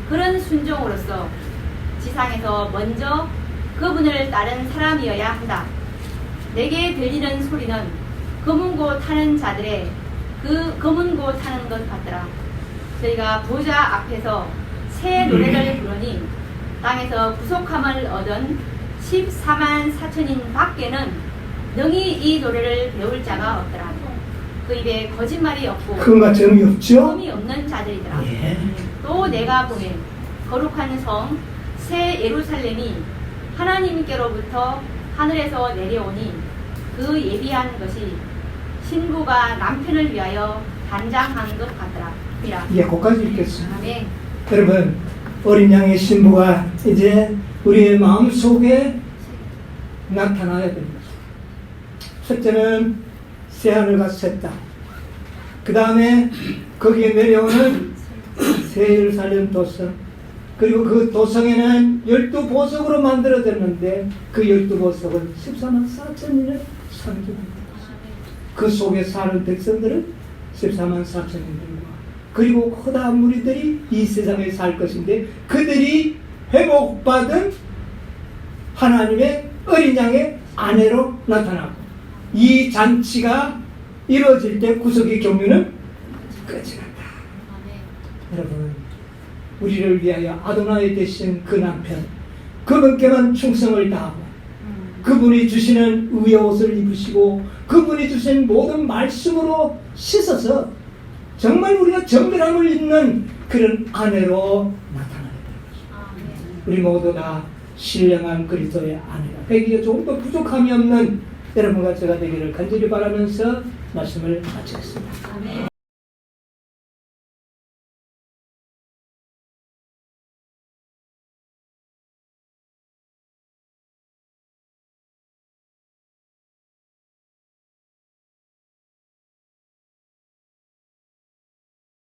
그런 순종으로서 지상에서 먼저 그분을 따른 사람이어야 한다. 내게 들리는 소리는 검은 고 타는 자들의 그 검은 고 타는 것 같더라. 저희가 보좌 앞에서 새 노래를 부르니 땅에서 구속함을 얻은 14만 4천인 밖에는 능히 이 노래를 배울 자가 없더라. 그 입에 거짓말이 없고
그가 점이 없죠?
흠이 없는 자들이더라.
예.
또 내가 보낸 거룩한 성 새 예루살렘이 하나님께로부터 하늘에서 내려오니 그 예비한 것이 신부가 남편을 위하여 단장한 것 같더라.
예, 거기까지 읽겠습니다.
아멘.
여러분, 어린 양의 신부가 이제 우리의 마음 속에 나타나야 됩니다. 첫째는 새하늘과 새 땅. 그 다음에 거기에 내려오는 새 예루살렘 도성. 그리고 그 도성에는 12보석으로 만들어졌는데 그 12보석은 14만 4천인을 상징합니다. 그 속에 사는 백성들은 14만 4천인들과 그리고 허다한 무리들이 이 세상에 살 것인데 그들이 회복받은 하나님의 어린 양의 아내로 나타나고 이 잔치가 이루어질 때 구속의 경륜은 끝이 난다. 여러분, 우리를 위하여 아도나이 되신 그 남편, 그분께만 충성을 다하고 그분이 주시는 의의 옷을 입으시고 그분이 주신 모든 말씀으로 씻어서 정말 우리가 정결함을 입는 그런 아내로 나타나야 됩니다. 우리 모두가 신령한 그리스도의 아내가 되기에 조금도 부족함이 없는 여러분과 제가 되기를 간절히 바라면서 말씀을 마치겠습니다.